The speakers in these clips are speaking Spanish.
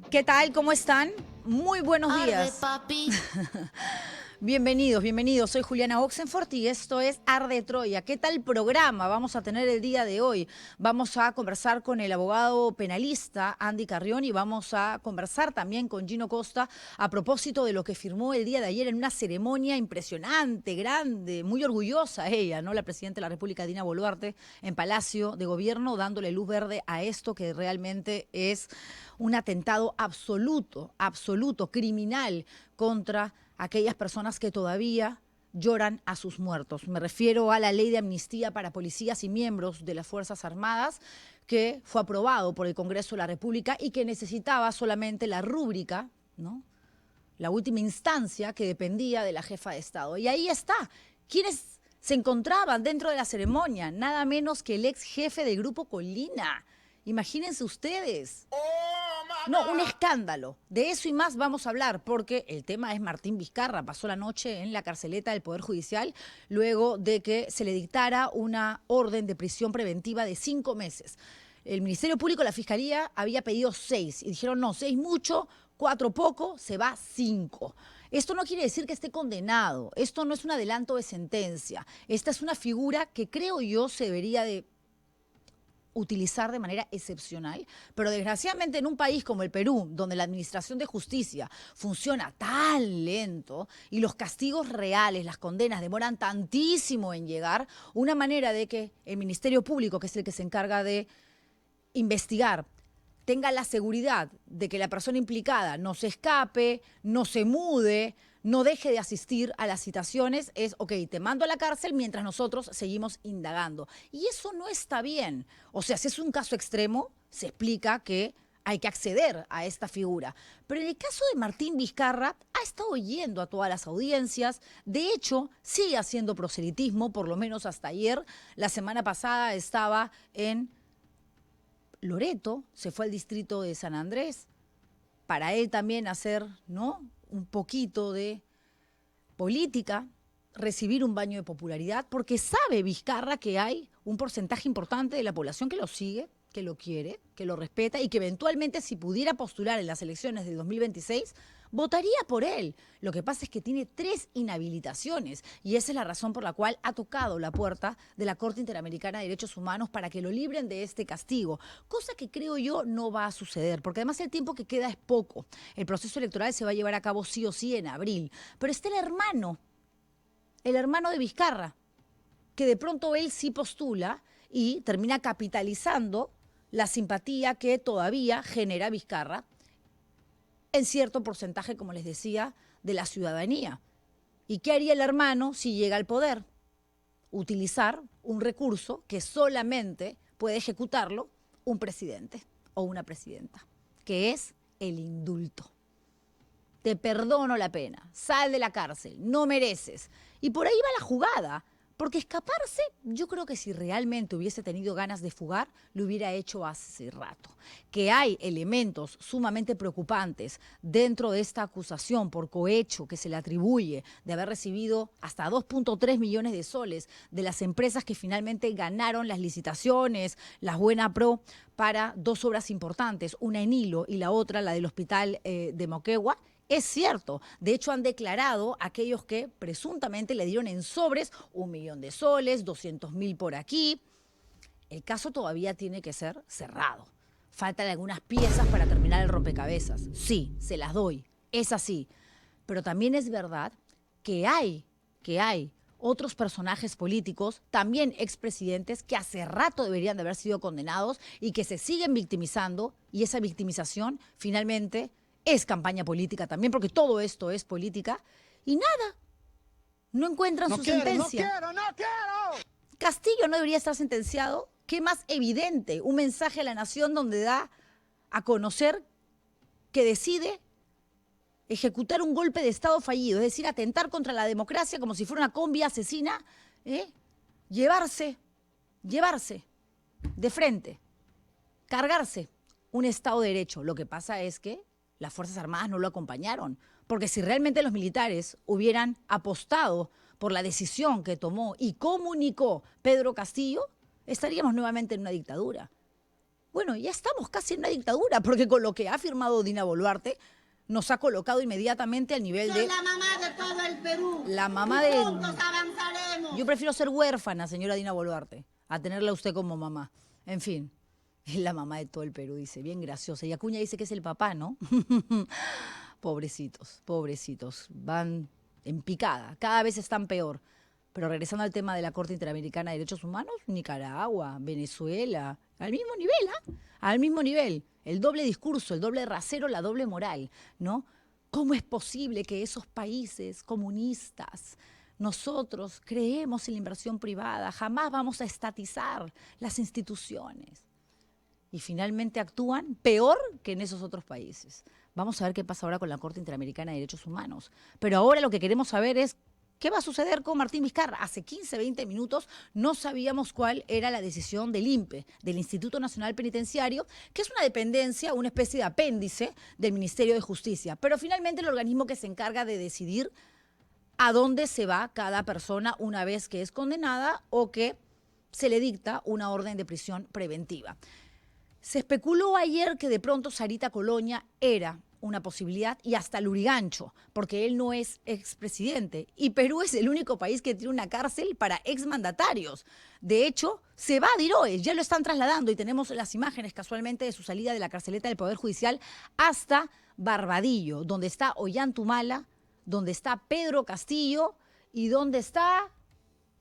¿Qué tal? ¿Cómo están? Muy buenos días. Papi. Bienvenidos, bienvenidos. Soy Juliana Oxenford y esto es Arde Troya. ¿Qué tal programa vamos a tener el día de hoy? Vamos a conversar con el abogado penalista Andy Carrión y vamos a conversar también con Gino Costa a propósito de lo que firmó el día de ayer en una ceremonia impresionante, grande, muy orgullosa ella, ¿no? La presidenta de la República, Dina Boluarte, en Palacio de Gobierno, dándole luz verde a esto que realmente es un atentado absoluto, absoluto, criminal contra aquellas personas que todavía lloran a sus muertos. Me refiero a la ley de amnistía para policías y miembros de las Fuerzas Armadas que fue aprobado por el Congreso de la República y que necesitaba solamente la rúbrica, ¿no? La última instancia que dependía de la jefa de Estado. Y ahí está. ¿Quiénes se encontraban dentro de la ceremonia? Nada menos que el ex jefe del Grupo Colina. Imagínense ustedes. No, un escándalo. De eso y más vamos a hablar, porque el tema es Martín Vizcarra. Pasó la noche en la carceleta del Poder Judicial luego de que se le dictara una orden de prisión preventiva de 5 meses. El Ministerio Público, la Fiscalía, había pedido 6 y dijeron no, 6 mucho, 4 poco, se va 5. Esto no quiere decir que esté condenado. Esto no es un adelanto de sentencia. Esta es una figura que creo yo se debería de utilizar de manera excepcional, pero desgraciadamente en un país como el Perú, donde la administración de justicia funciona tan lento y los castigos reales, las condenas demoran tantísimo en llegar, una manera de que el Ministerio Público, que es el que se encarga de investigar, tenga la seguridad de que la persona implicada no se escape, no se mude, no deje de asistir a las citaciones, es, ok, te mando a la cárcel mientras nosotros seguimos indagando. Y eso no está bien. O sea, si es un caso extremo, se explica que hay que acceder a esta figura. Pero en el caso de Martín Vizcarra, ha estado yendo a todas las audiencias. De hecho, sigue haciendo proselitismo, por lo menos hasta ayer. La semana pasada estaba en Loreto, se fue al distrito de San Andrés, para él también hacer, ¿no?, un poquito de política, recibir un baño de popularidad, porque sabe Vizcarra que hay un porcentaje importante de la población que lo sigue, que lo quiere, que lo respeta y que eventualmente, si pudiera postular en las elecciones del 2026, votaría por él. Lo que pasa es que tiene 3 inhabilitaciones y esa es la razón por la cual ha tocado la puerta de la Corte Interamericana de Derechos Humanos para que lo libren de este castigo, cosa que creo yo no va a suceder, porque además el tiempo que queda es poco. El proceso electoral se va a llevar a cabo sí o sí en abril, pero está el hermano de Vizcarra, que de pronto él sí postula y termina capitalizando la simpatía que todavía genera Vizcarra en cierto porcentaje, como les decía, de la ciudadanía. ¿Y qué haría el hermano si llega al poder? Utilizar un recurso que solamente puede ejecutarlo un presidente o una presidenta, que es el indulto. Te perdono la pena, sal de la cárcel, no mereces. Y por ahí va la jugada. Porque escaparse, yo creo que si realmente hubiese tenido ganas de fugar, lo hubiera hecho hace rato. Que hay elementos sumamente preocupantes dentro de esta acusación por cohecho que se le atribuye de haber recibido hasta 2.3 millones de soles de las empresas que finalmente ganaron las licitaciones, las Buena Pro, para 2 obras importantes, una en Hilo y la otra, la del hospital de Moquegua. Es cierto, de hecho han declarado aquellos que presuntamente le dieron en sobres 1 millón de soles, 200.000 por aquí. El caso todavía tiene que ser cerrado. Faltan algunas piezas para terminar el rompecabezas. Sí, se las doy, es así. Pero también es verdad que hay otros personajes políticos, también expresidentes, que hace rato deberían de haber sido condenados y que se siguen victimizando, y esa victimización finalmente es campaña política también, porque todo esto es política, y nada, no encuentran su sentencia. No quiero. Castillo no debería estar sentenciado. ¿Qué más evidente? Un mensaje a la nación donde da a conocer que decide ejecutar un golpe de Estado fallido, es decir, atentar contra la democracia como si fuera una combi asesina, llevarse de frente, cargarse un Estado de Derecho. Lo que pasa es que las Fuerzas Armadas no lo acompañaron, porque si realmente los militares hubieran apostado por la decisión que tomó y comunicó Pedro Castillo, estaríamos nuevamente en una dictadura. Bueno, ya estamos casi en una dictadura, porque con lo que ha firmado Dina Boluarte, nos ha colocado inmediatamente al nivel de... Soy la mamá de todo el Perú. La mamá y de... juntos avanzaremos. Yo prefiero ser huérfana, señora Dina Boluarte, a tenerla a usted como mamá. En fin, es la mamá de todo el Perú, dice, bien graciosa. Y Acuña dice que es el papá, ¿no? Pobrecitos, pobrecitos. Van en picada, cada vez están peor. Pero regresando al tema de la Corte Interamericana de Derechos Humanos, Nicaragua, Venezuela, al mismo nivel, ¿ah? Al mismo nivel. El doble discurso, el doble rasero, la doble moral, ¿no? ¿Cómo es posible que esos países comunistas, nosotros creemos en la inversión privada, jamás vamos a estatizar las instituciones? Y finalmente actúan peor que en esos otros países. Vamos a ver qué pasa ahora con la Corte Interamericana de Derechos Humanos. Pero ahora lo que queremos saber es qué va a suceder con Martín Vizcarra. Hace 15, 20 minutos no sabíamos cuál era la decisión del INPE, del Instituto Nacional Penitenciario, que es una dependencia, una especie de apéndice del Ministerio de Justicia. Pero finalmente el organismo que se encarga de decidir a dónde se va cada persona una vez que es condenada o que se le dicta una orden de prisión preventiva. Se especuló ayer que de pronto Sarita Colonia era una posibilidad y hasta Lurigancho, porque él no es expresidente. Y Perú es el único país que tiene una cárcel para exmandatarios. De hecho, se va a Diroes, ya lo están trasladando y tenemos las imágenes casualmente de su salida de la carceleta del Poder Judicial hasta Barbadillo, donde está Ollantumala, donde está Pedro Castillo y donde está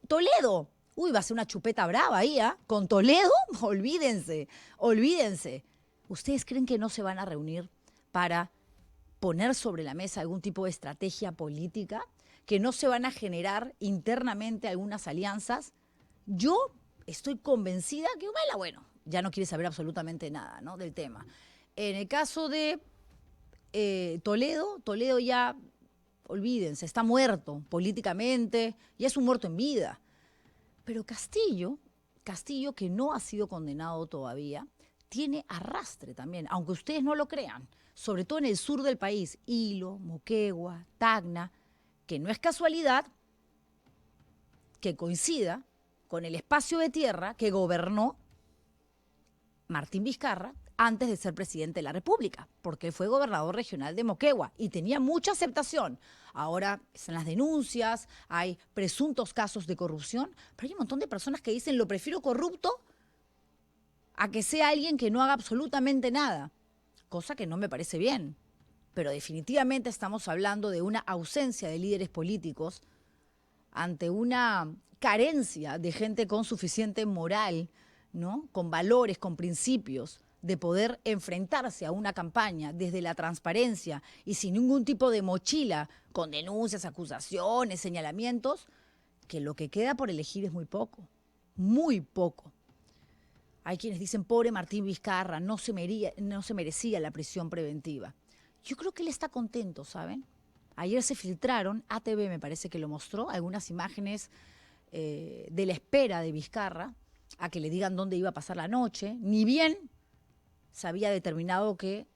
Toledo. Uy, va a ser una chupeta brava ahí, ¿ah? Con Toledo, olvídense, olvídense. ¿Ustedes creen que no se van a reunir para poner sobre la mesa algún tipo de estrategia política? ¿Que no se van a generar internamente algunas alianzas? Yo estoy convencida que Humala, bueno, ya no quiere saber absolutamente nada, ¿no?, del tema. En el caso de Toledo ya, olvídense, está muerto políticamente, ya es un muerto en vida. Pero Castillo, que no ha sido condenado todavía, tiene arrastre también, aunque ustedes no lo crean, sobre todo en el sur del país, Hilo, Moquegua, Tacna, que no es casualidad que coincida con el espacio de tierra que gobernó Martín Vizcarra antes de ser presidente de la República, porque fue gobernador regional de Moquegua y tenía mucha aceptación. Ahora están las denuncias, hay presuntos casos de corrupción, pero hay un montón de personas que dicen lo prefiero corrupto a que sea alguien que no haga absolutamente nada, cosa que no me parece bien. Pero definitivamente estamos hablando de una ausencia de líderes políticos ante una carencia de gente con suficiente moral, ¿no?, con valores, con principios, de poder enfrentarse a una campaña desde la transparencia y sin ningún tipo de mochila, con denuncias, acusaciones, señalamientos, que lo que queda por elegir es muy poco, muy poco. Hay quienes dicen, pobre Martín Vizcarra, no se merecía la prisión preventiva. Yo creo que él está contento, ¿saben? Ayer se filtraron, ATV me parece que lo mostró, algunas imágenes de la espera de Vizcarra a que le digan dónde iba a pasar la noche, ni bien se había determinado que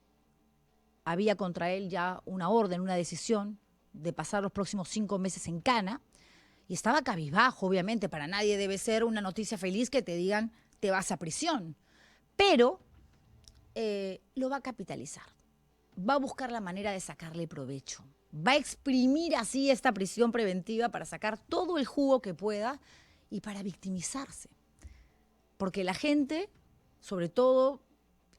había contra él ya una orden, una decisión de pasar los próximos 5 meses en cana, y estaba cabizbajo, obviamente, para nadie debe ser una noticia feliz que te digan te vas a prisión, pero lo va a capitalizar, va a buscar la manera de sacarle provecho, va a exprimir así esta prisión preventiva para sacar todo el jugo que pueda y para victimizarse, porque la gente, sobre todo,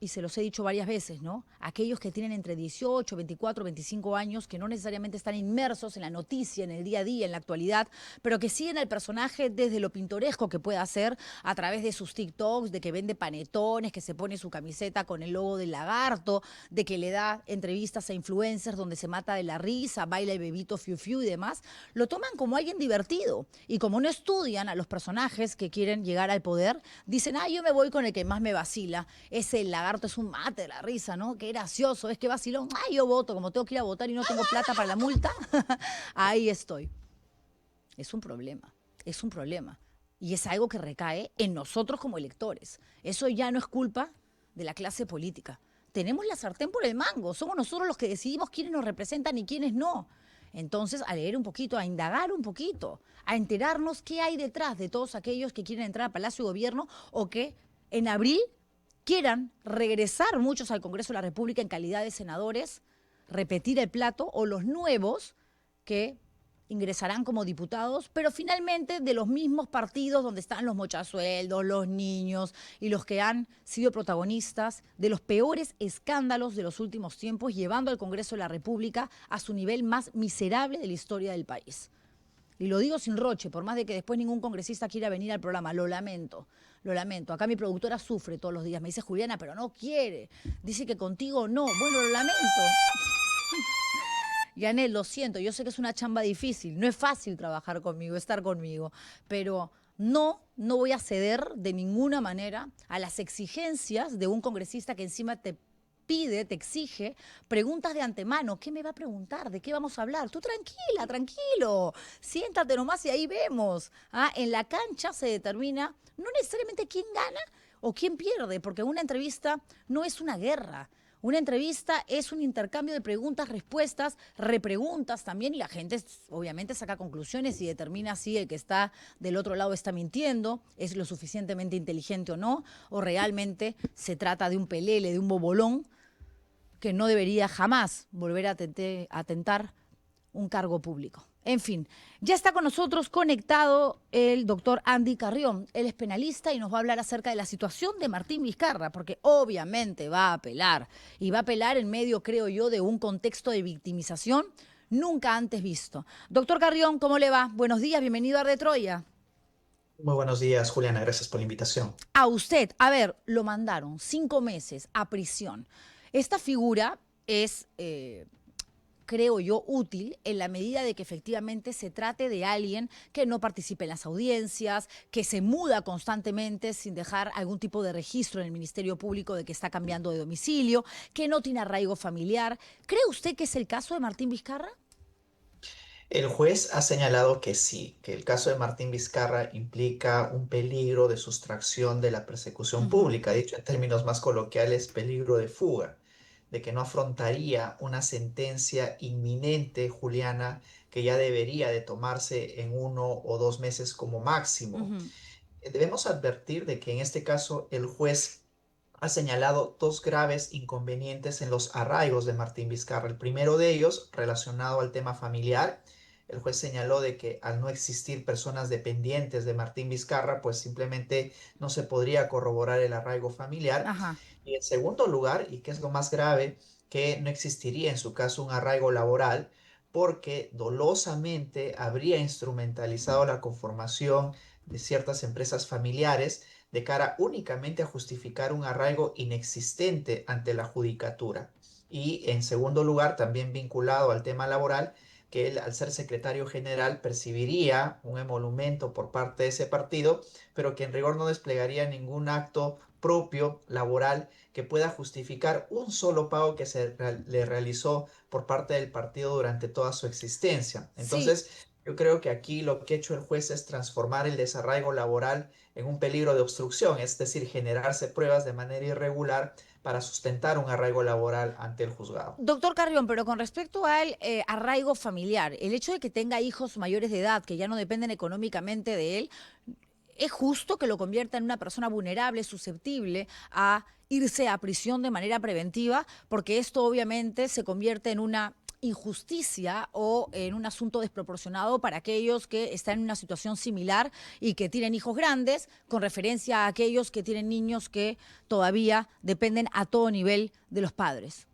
y se los he dicho varias veces, ¿no?, aquellos que tienen entre 18, 24, 25 años, que no necesariamente están inmersos en la noticia, en el día a día, en la actualidad, pero que siguen al personaje desde lo pintoresco que puede hacer a través de sus TikToks, de que vende panetones, que se pone su camiseta con el logo del lagarto, de que le da entrevistas a influencers donde se mata de la risa, baila el bebito fiu fiu y demás, lo toman como alguien divertido. Y como no estudian a los personajes que quieren llegar al poder, dicen, yo me voy con el que más me vacila, ese lagarto es un mate de la risa, ¿no? Qué gracioso, es que vacilón. Yo voto, como tengo que ir a votar y no tengo plata para la multa, ahí estoy. Es un problema, es un problema. Y es algo que recae en nosotros como electores. Eso ya no es culpa de la clase política. Tenemos la sartén por el mango, somos nosotros los que decidimos quiénes nos representan y quiénes no. Entonces, a leer un poquito, a indagar un poquito, a enterarnos qué hay detrás de todos aquellos que quieren entrar a Palacio de Gobierno o que en abril quieran regresar muchos al Congreso de la República en calidad de senadores, repetir el plato, o los nuevos que ingresarán como diputados, pero finalmente de los mismos partidos donde están los mochasueldos, los niños y los que han sido protagonistas de los peores escándalos de los últimos tiempos, llevando al Congreso de la República a su nivel más miserable de la historia del país. Y lo digo sin roche, por más de que después ningún congresista quiera venir al programa, lo lamento, lo lamento. Acá mi productora sufre todos los días, me dice Juliana, pero no quiere, dice que contigo no, bueno, lo lamento. Yanel, lo siento, yo sé que es una chamba difícil, no es fácil trabajar conmigo, estar conmigo, pero no voy a ceder de ninguna manera a las exigencias de un congresista que encima te pide, te exige preguntas de antemano. ¿Qué me va a preguntar? ¿De qué vamos a hablar? Tú tranquila, tranquilo, siéntate nomás y ahí vemos. En la cancha se determina no necesariamente quién gana o quién pierde, porque una entrevista no es una guerra. Una entrevista es un intercambio de preguntas, respuestas, repreguntas también, y la gente obviamente saca conclusiones y determina si el que está del otro lado está mintiendo, es lo suficientemente inteligente o realmente se trata de un pelele, de un bobolón que no debería jamás volver a tentar un cargo público. En fin, ya está con nosotros conectado el doctor Andy Carrión. Él es penalista y nos va a hablar acerca de la situación de Martín Vizcarra, porque obviamente va a apelar. Y va a apelar en medio, creo yo, de un contexto de victimización nunca antes visto. Doctor Carrión, ¿cómo le va? Buenos días, bienvenido a Retroya. Muy buenos días, Juliana. Gracias por la invitación. A usted, a ver, lo mandaron 5 meses a prisión. Esta figura es... creo yo, útil en la medida de que efectivamente se trate de alguien que no participe en las audiencias, que se muda constantemente sin dejar algún tipo de registro en el Ministerio Público de que está cambiando de domicilio, que no tiene arraigo familiar. ¿Cree usted que es el caso de Martín Vizcarra? El juez ha señalado que sí, que el caso de Martín Vizcarra implica un peligro de sustracción de la persecución Ujú. pública, dicho en términos más coloquiales, peligro de fuga, de que no afrontaría una sentencia inminente, Juliana, que ya debería de tomarse en 1 o 2 meses como máximo. Ujú. Debemos advertir de que en este caso el juez ha señalado dos graves inconvenientes en los arraigos de Martín Vizcarra. El primero de ellos, relacionado al tema familiar, el juez señaló de que al no existir personas dependientes de Martín Vizcarra, pues simplemente no se podría corroborar el arraigo familiar. Ajá. Y en segundo lugar, y que es lo más grave, que no existiría en su caso un arraigo laboral porque dolosamente habría instrumentalizado la conformación de ciertas empresas familiares de cara únicamente a justificar un arraigo inexistente ante la judicatura. Y en segundo lugar, también vinculado al tema laboral, que él al ser secretario general percibiría un emolumento por parte de ese partido, pero que en rigor no desplegaría ningún acto propio laboral que pueda justificar un solo pago que le realizó por parte del partido durante toda su existencia. Sí, Entonces, yo creo que aquí lo que ha hecho el juez es transformar el desarraigo laboral en un peligro de obstrucción, es decir, generarse pruebas de manera irregular para sustentar un arraigo laboral ante el juzgado. doctor Carrión, pero con respecto al arraigo familiar, el hecho de que tenga hijos mayores de edad que ya no dependen económicamente de él, ¿es justo que lo convierta en una persona vulnerable, susceptible a irse a prisión de manera preventiva? Porque esto obviamente se convierte en una injusticia o en un asunto desproporcionado para aquellos que están en una situación similar y que tienen hijos grandes, con referencia a aquellos que tienen niños que todavía dependen a todo nivel de los padres.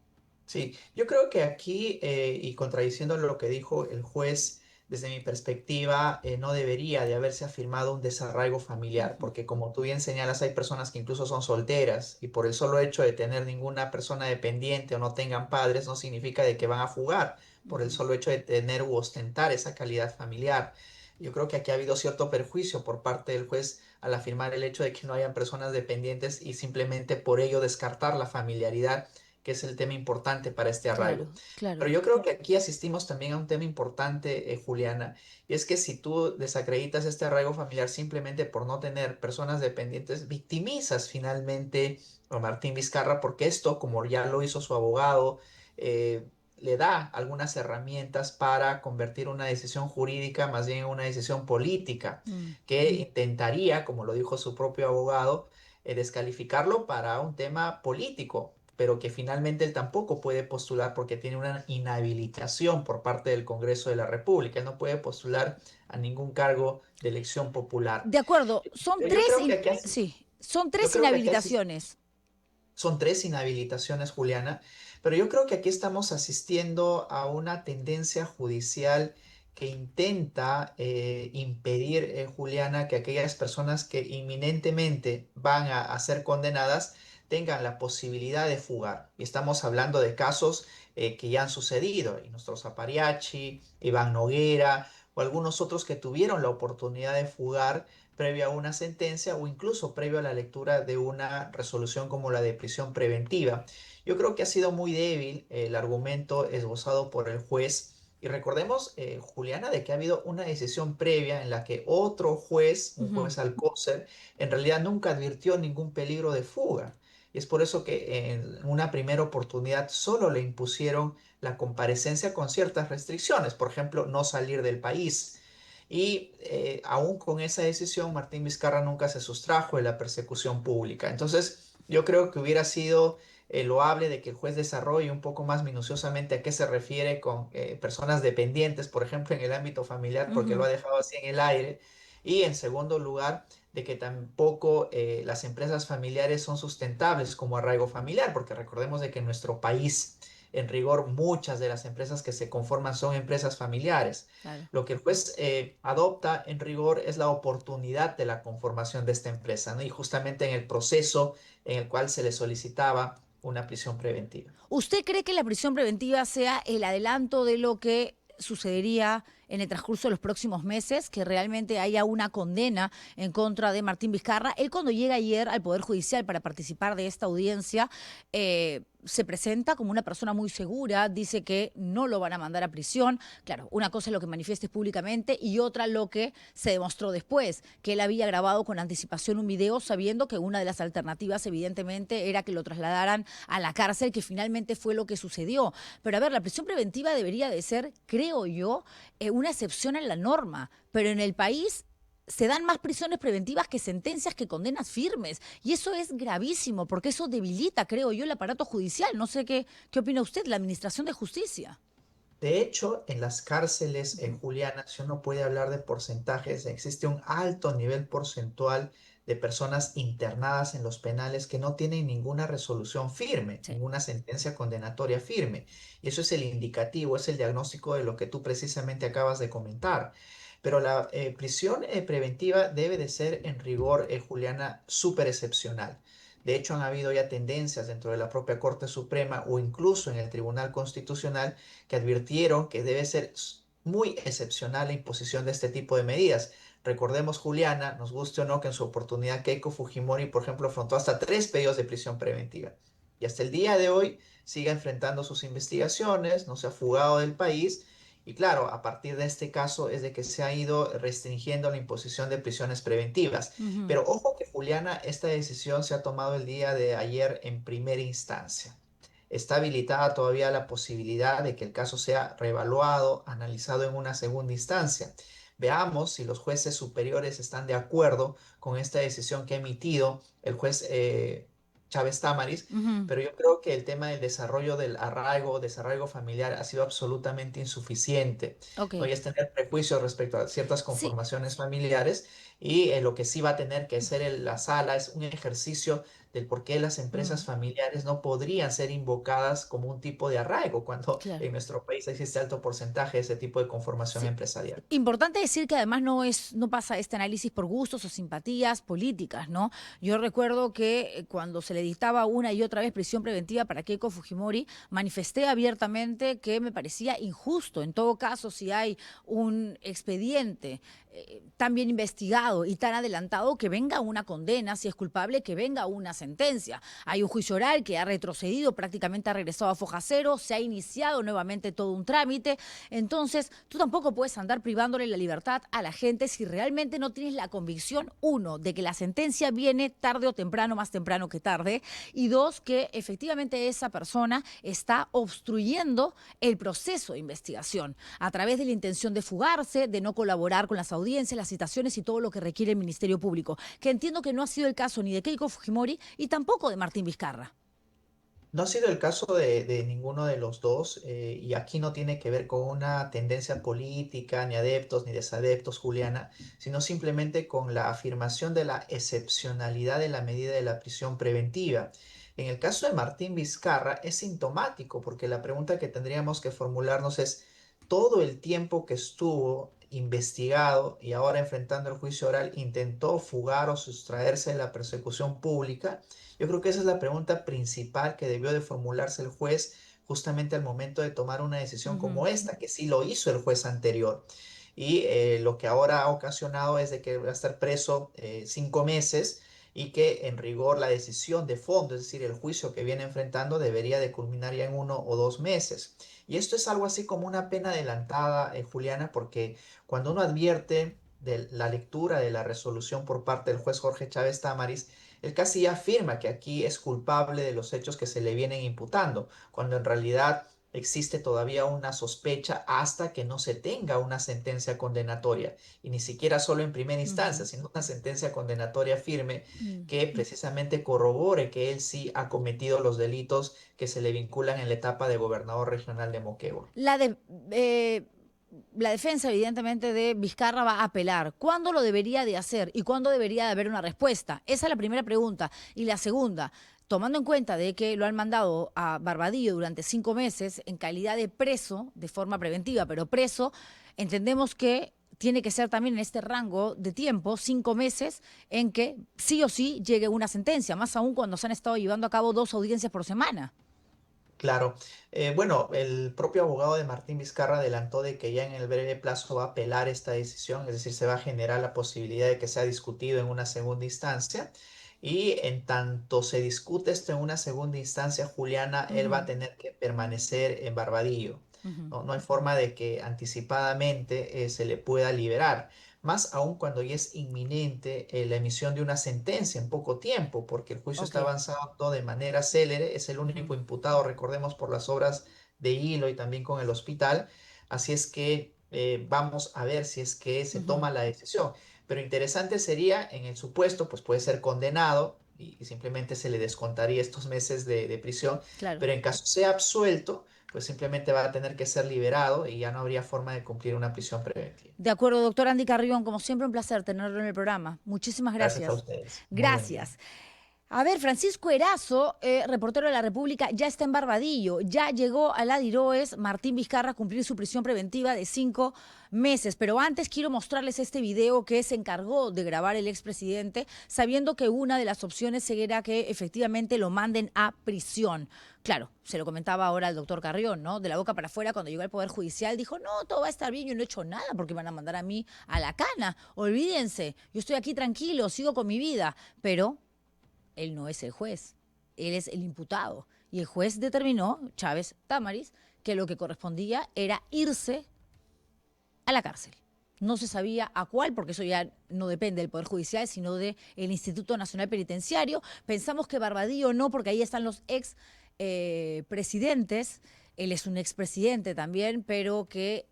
Sí, yo creo que aquí, y contradiciendo lo que dijo el juez, desde mi perspectiva, no debería de haberse afirmado un desarraigo familiar, Ujú. porque como tú bien señalas, hay personas que incluso son solteras y por el solo hecho de tener ninguna persona dependiente o no tengan padres, no significa de que van a fugar, por el Ujú. solo hecho de tener u ostentar esa calidad familiar. Yo creo que aquí ha habido cierto perjuicio por parte del juez al afirmar el hecho de que no hayan personas dependientes y simplemente por ello descartar la familiaridad, que es el tema importante para este arraigo. Claro, claro. Pero yo creo que aquí asistimos también a un tema importante, Juliana, y es que si tú desacreditas este arraigo familiar simplemente por no tener personas dependientes, victimizas finalmente a Martín Vizcarra, porque esto, como ya lo hizo su abogado, le da algunas herramientas para convertir una decisión jurídica más bien en una decisión política, Mm. que intentaría, como lo dijo su propio abogado, descalificarlo para un tema político, pero que finalmente él tampoco puede postular porque tiene una inhabilitación por parte del Congreso de la República. Él no puede postular a ningún cargo de elección popular. De acuerdo, son Yo tres, creo que aquí, sí, son yo tres creo que aquí inhabilitaciones. son tres inhabilitaciones, Juliana, pero yo creo que aquí estamos asistiendo a una tendencia judicial que intenta impedir, Juliana, que aquellas personas que inminentemente van a ser condenadas tengan la posibilidad de fugar. Y estamos hablando de casos que ya han sucedido, y nuestros Apariachi, Iván Noguera o algunos otros que tuvieron la oportunidad de fugar previo a una sentencia o incluso previo a la lectura de una resolución como la de prisión preventiva. Yo creo que ha sido muy débil el argumento esbozado por el juez. Y recordemos, Juliana, de que ha habido una decisión previa en la que otro juez, un Ujú. juez Alcócer, en realidad nunca advirtió ningún peligro de fuga. Y es por eso que en una primera oportunidad solo le impusieron la comparecencia con ciertas restricciones, por ejemplo, no salir del país. Y aún con esa decisión, Martín Vizcarra nunca se sustrajo de la persecución pública. Entonces, yo creo que hubiera sido loable de que el juez desarrolle un poco más minuciosamente a qué se refiere con personas dependientes, por ejemplo, en el ámbito familiar, porque lo Ujú. ha dejado así en el aire. Y en segundo lugar, de que tampoco las empresas familiares son sustentables como arraigo familiar, porque recordemos de que en nuestro país, en rigor, muchas de las empresas que se conforman son empresas familiares. Claro. Lo que el juez adopta en rigor es la oportunidad de la conformación de esta empresa, ¿no? Y justamente en el proceso en el cual se le solicitaba una prisión preventiva. ¿Usted cree que la prisión preventiva sea el adelanto de lo que sucedería en el transcurso de los próximos meses, que realmente haya una condena en contra de Martín Vizcarra? Él, cuando llega ayer al Poder Judicial para participar de esta audiencia, se presenta como una persona muy segura, dice que no lo van a mandar a prisión. Claro, una cosa es lo que manifiestes públicamente y otra lo que se demostró después, que él había grabado con anticipación un video sabiendo que una de las alternativas evidentemente era que lo trasladaran a la cárcel, que finalmente fue lo que sucedió. Pero a ver, la prisión preventiva debería de ser, creo yo, una excepción a la norma, pero en el país se dan más prisiones preventivas que sentencias, que condenas firmes. Y eso es gravísimo, porque eso debilita, creo yo, el aparato judicial. No sé qué opina usted, la administración de justicia. De hecho, en las cárceles, Juliana, si uno puede hablar de porcentajes, existe un alto nivel porcentual de personas internadas en los penales que no tienen ninguna resolución firme, Sí. ninguna sentencia condenatoria firme. Y eso es el indicativo, es el diagnóstico de lo que tú precisamente acabas de comentar. Pero la prisión preventiva debe de ser en rigor, Juliana, súper excepcional. De hecho, han habido ya tendencias dentro de la propia Corte Suprema o incluso en el Tribunal Constitucional que advirtieron que debe ser muy excepcional la imposición de este tipo de medidas. Recordemos, Juliana, nos guste o no, que en su oportunidad Keiko Fujimori, por ejemplo, afrontó hasta 3 pedidos de prisión preventiva. Y hasta el día de hoy sigue enfrentando sus investigaciones, no se ha fugado del país. Y claro, a partir de este caso es de que se ha ido restringiendo la imposición de prisiones preventivas. Ujú. Pero ojo que, Juliana, esta decisión se ha tomado el día de ayer en primera instancia. Está habilitada todavía la posibilidad de que el caso sea reevaluado, analizado en una segunda instancia. Veamos si los jueces superiores están de acuerdo con esta decisión que ha emitido el juez Chávez Tamaris, Ujú. pero yo creo que el tema del desarraigo familiar ha sido absolutamente insuficiente. Ok. ¿No? Y es tener prejuicios respecto a ciertas Sí. conformaciones familiares y lo que sí va a tener que hacer la sala es un ejercicio del por qué las empresas Mm, familiares no podrían ser invocadas como un tipo de arraigo cuando claro. en nuestro país existe alto porcentaje de ese tipo de conformación Sí. empresarial. Importante decir que además no pasa este análisis por gustos o simpatías políticas, ¿no? Yo recuerdo que cuando se le dictaba una y otra vez prisión preventiva para Keiko Fujimori, manifesté abiertamente que me parecía injusto. En todo caso, si hay un expediente tan bien investigado y tan adelantado, que venga una condena, si es culpable, que venga una sentencia. Hay un juicio oral que ha retrocedido, prácticamente ha regresado a foja cero, se ha iniciado nuevamente todo un trámite. Entonces, tú tampoco puedes andar privándole la libertad a la gente si realmente no tienes la convicción, uno, de que la sentencia viene tarde o temprano, más temprano que tarde, y dos, que efectivamente esa persona está obstruyendo el proceso de investigación a través de la intención de fugarse, de no colaborar con las audiencias, audiencias, las citaciones y todo lo que requiere el Ministerio Público, que entiendo que no ha sido el caso ni de Keiko Fujimori y tampoco de Martín Vizcarra. No ha sido el caso de ninguno de los dos, y aquí no tiene que ver con una tendencia política, ni adeptos ni desadeptos, Juliana, sino simplemente con la afirmación de la excepcionalidad de la medida de la prisión preventiva. En el caso de Martín Vizcarra es sintomático, porque la pregunta que tendríamos que formularnos es, todo el tiempo que estuvo investigado y ahora enfrentando el juicio oral, ¿intentó fugar o sustraerse de la persecución pública? Yo creo que esa es la pregunta principal que debió de formularse el juez justamente al momento de tomar una decisión como Ujú. esta, que sí lo hizo el juez anterior. Y lo que ahora ha ocasionado es de que va a estar preso 5 meses y que en rigor la decisión de fondo, es decir, el juicio que viene enfrentando, debería de culminar ya en 1 o 2 meses. Y esto es algo así como una pena adelantada, Juliana, porque cuando uno advierte de la lectura de la resolución por parte del juez Jorge Chávez Tamaris, él casi afirma que aquí es culpable de los hechos que se le vienen imputando, cuando en realidad existe todavía una sospecha hasta que no se tenga una sentencia condenatoria, y ni siquiera solo en primera instancia, Ujú. sino una sentencia condenatoria firme Mm. que precisamente corrobore que él sí ha cometido los delitos que se le vinculan en la etapa de gobernador regional de Moquegua. La, de, eh, la defensa, evidentemente, de Vizcarra va a apelar. ¿Cuándo lo debería de hacer y cuándo debería de haber una respuesta? Esa es la primera pregunta. Y la segunda, tomando en cuenta de que lo han mandado a Barbadillo durante 5 meses en calidad de preso, de forma preventiva, pero preso, entendemos que tiene que ser también en este rango de tiempo, 5 meses, en que sí o sí llegue una sentencia, más aún cuando se han estado llevando a cabo 2 audiencias por semana. Claro. Bueno, el propio abogado de Martín Vizcarra adelantó de que ya en el breve plazo va a apelar esta decisión, es decir, se va a generar la posibilidad de que sea discutido en una segunda instancia. Y en tanto se discute esto en una segunda instancia, Juliana, él va a Ujú, tener que permanecer en Barbadillo. ujú. No, no hay forma de que anticipadamente se le pueda liberar, más aún cuando ya es inminente la emisión de una sentencia en poco tiempo, porque el juicio Ok. está avanzando de manera célere, es el Ujú, único imputado, recordemos, por las obras de hilo y también con el hospital, así es que vamos a ver si es que se ujú. toma la decisión, pero interesante sería en el supuesto, pues puede ser condenado y simplemente se le descontaría estos meses de prisión, Claro. pero en caso sea absuelto, pues simplemente va a tener que ser liberado y ya no habría forma de cumplir una prisión preventiva. De acuerdo, doctor Andy Carrión, como siempre un placer tenerlo en el programa. Muchísimas Gracias a gracias. ustedes. Muy buen día. Gracias. A ver, Francisco Erazo, reportero de La República, ya está en Barbadillo. Ya llegó a la Diroes Martín Vizcarra a cumplir su prisión preventiva de 5 meses. Pero antes quiero mostrarles este video que se encargó de grabar el expresidente, sabiendo que una de las opciones era que efectivamente lo manden a prisión. Claro, se lo comentaba ahora al doctor Carrión, ¿no? De la boca para afuera, cuando llegó al Poder Judicial, dijo, no, todo va a estar bien, yo no he hecho nada porque van a mandar a mí a la cana. Olvídense, yo estoy aquí tranquilo, sigo con mi vida. Pero él no es el juez, él es el imputado. Y el juez determinó, Chávez Tamaris, que lo que correspondía era irse a la cárcel. No se sabía a cuál, porque eso ya no depende del Poder Judicial, sino del Instituto Nacional Penitenciario. Pensamos que Barbadillo no, porque ahí están los ex presidentes. Él es un expresidente también, pero que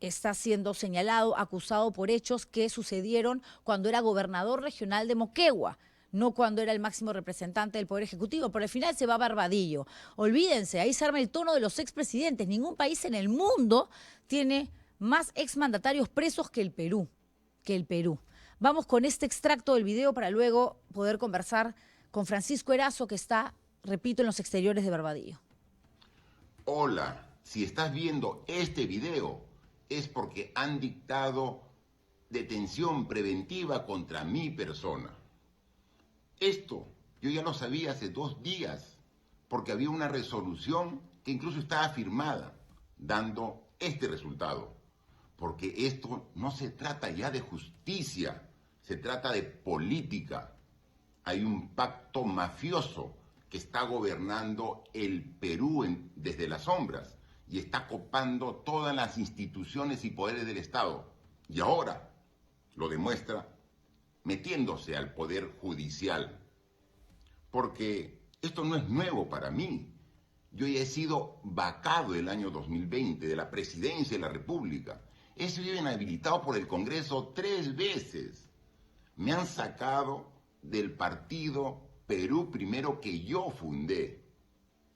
está siendo señalado, acusado por hechos que sucedieron cuando era gobernador regional de Moquegua, no cuando era el máximo representante del Poder Ejecutivo, pero al final se va a Barbadillo. Olvídense, ahí se arma el tono de los expresidentes. Ningún país en el mundo tiene más exmandatarios presos que el Perú, Vamos con este extracto del video para luego poder conversar con Francisco Erazo, que está, repito, en los exteriores de Barbadillo. Hola, si estás viendo este video es porque han dictado detención preventiva contra mi persona. Esto yo ya lo sabía hace 2 días, porque había una resolución que incluso estaba firmada, dando este resultado. Porque esto no se trata ya de justicia, se trata de política. Hay un pacto mafioso que está gobernando el Perú desde las sombras y está copando todas las instituciones y poderes del Estado. Y ahora lo demuestra metiéndose al Poder Judicial. Porque esto no es nuevo para mí. Yo ya he sido vacado el año 2020 de la Presidencia de la República He sido inhabilitado por el Congreso 3 veces. Me han sacado del partido Perú Primero que yo fundé.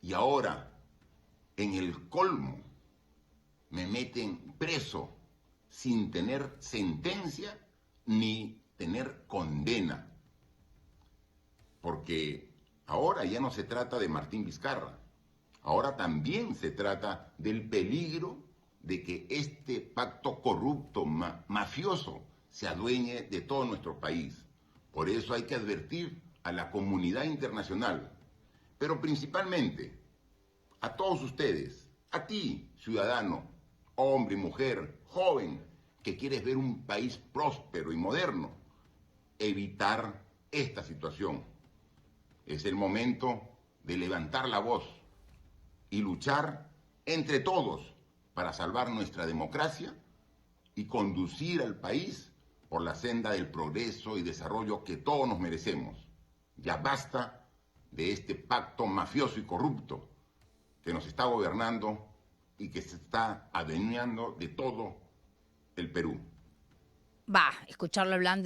Y ahora, en el colmo, me meten preso sin tener sentencia ni tener condena. Porque ahora ya no se trata de Martín Vizcarra. Ahora también se trata del peligro de que este pacto corrupto, mafioso, se adueñe de todo nuestro país. Por eso hay que advertir a la comunidad internacional, pero principalmente a todos ustedes, a ti, ciudadano, hombre y mujer, joven, que quieres ver un país próspero y moderno, evitar esta situación. Es el momento de levantar la voz y luchar entre todos para salvar nuestra democracia y conducir al país por la senda del progreso y desarrollo que todos nos merecemos. Ya basta de este pacto mafioso y corrupto que nos está gobernando y que se está adueñando de todo el Perú. Escucharlo hablar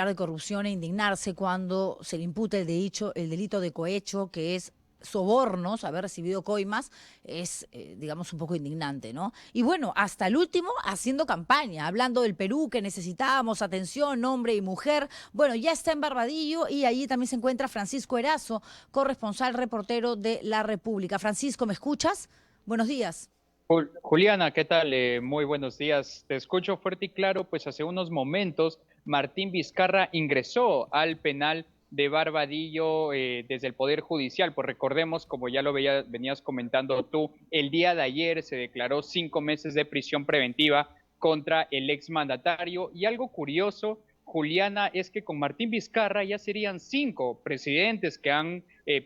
de corrupción e indignarse cuando se le imputa el delito de cohecho, que es sobornos, haber recibido coimas, es, digamos, un poco indignante, ¿no? Y bueno, hasta el último haciendo campaña, hablando del Perú, que necesitábamos atención, hombre y mujer. Bueno, ya está en Barbadillo y allí también se encuentra Francisco Erazo, corresponsal reportero de La República. Francisco, ¿me escuchas? Buenos días. Juliana, ¿qué tal? Muy buenos días. Te escucho fuerte y claro, pues hace unos momentos Martín Vizcarra ingresó al penal de Barbadillo desde el Poder Judicial. Pues recordemos, como ya lo venías comentando tú, el día de ayer se declaró 5 meses de prisión preventiva contra el exmandatario. Y algo curioso, Juliana, es que con Martín Vizcarra ya serían 5 presidentes que han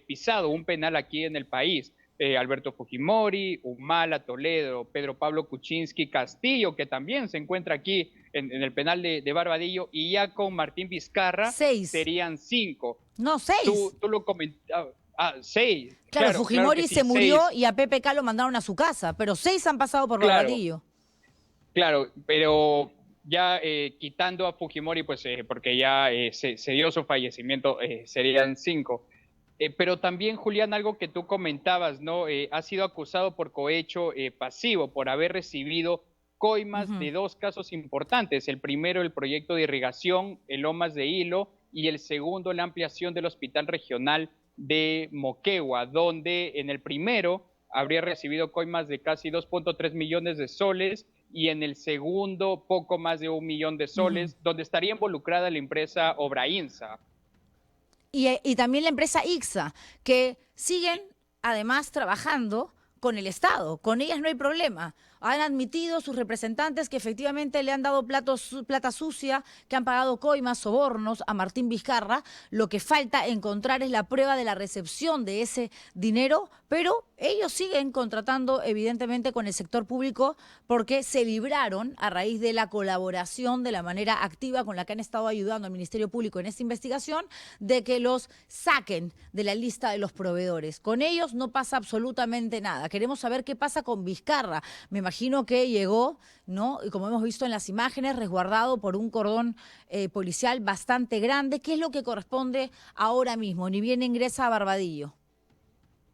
pisado un penal aquí en el país. Alberto Fujimori, Humala, Toledo, Pedro Pablo Kuczynski, Castillo, que también se encuentra aquí en el penal de Barbadillo, y ya con Martín Vizcarra 6. serían 5. No, 6. Tú lo comentabas. 6. Claro, Fujimori claro sí, se murió 6. y a PPK lo mandaron a su casa, pero 6 han pasado por Claro, Barbadillo. claro, pero ya quitando a Fujimori, pues porque ya se dio su fallecimiento, serían 5. Pero también, Julián, algo que tú comentabas, ¿no? Ha sido acusado por cohecho pasivo, por haber recibido coimas de 2 casos importantes. El primero, el proyecto de irrigación en Lomas de Hilo, y el segundo, la ampliación del Hospital Regional de Moquegua, donde en el primero habría recibido coimas de casi 2.3 millones de soles, y en el segundo poco más de 1 millón de soles, donde estaría involucrada la empresa Obrainsa. Y también la empresa ICSA, que siguen además trabajando con el Estado. Con ellas no hay problema. Han admitido sus representantes que efectivamente le han dado plata sucia, que han pagado coimas, sobornos a Martín Vizcarra. Lo que falta encontrar es la prueba de la recepción de ese dinero, pero ellos siguen contratando evidentemente con el sector público porque se libraron a raíz de la colaboración, de la manera activa con la que han estado ayudando al Ministerio Público en esta investigación, de que los saquen de la lista de los proveedores. Con ellos no pasa absolutamente nada. Queremos saber qué pasa con Vizcarra. Me imagino que llegó, ¿no? Y como hemos visto en las imágenes, resguardado por un cordón policial bastante grande. ¿Qué es lo que corresponde ahora mismo? Ni bien ingresa a Barbadillo.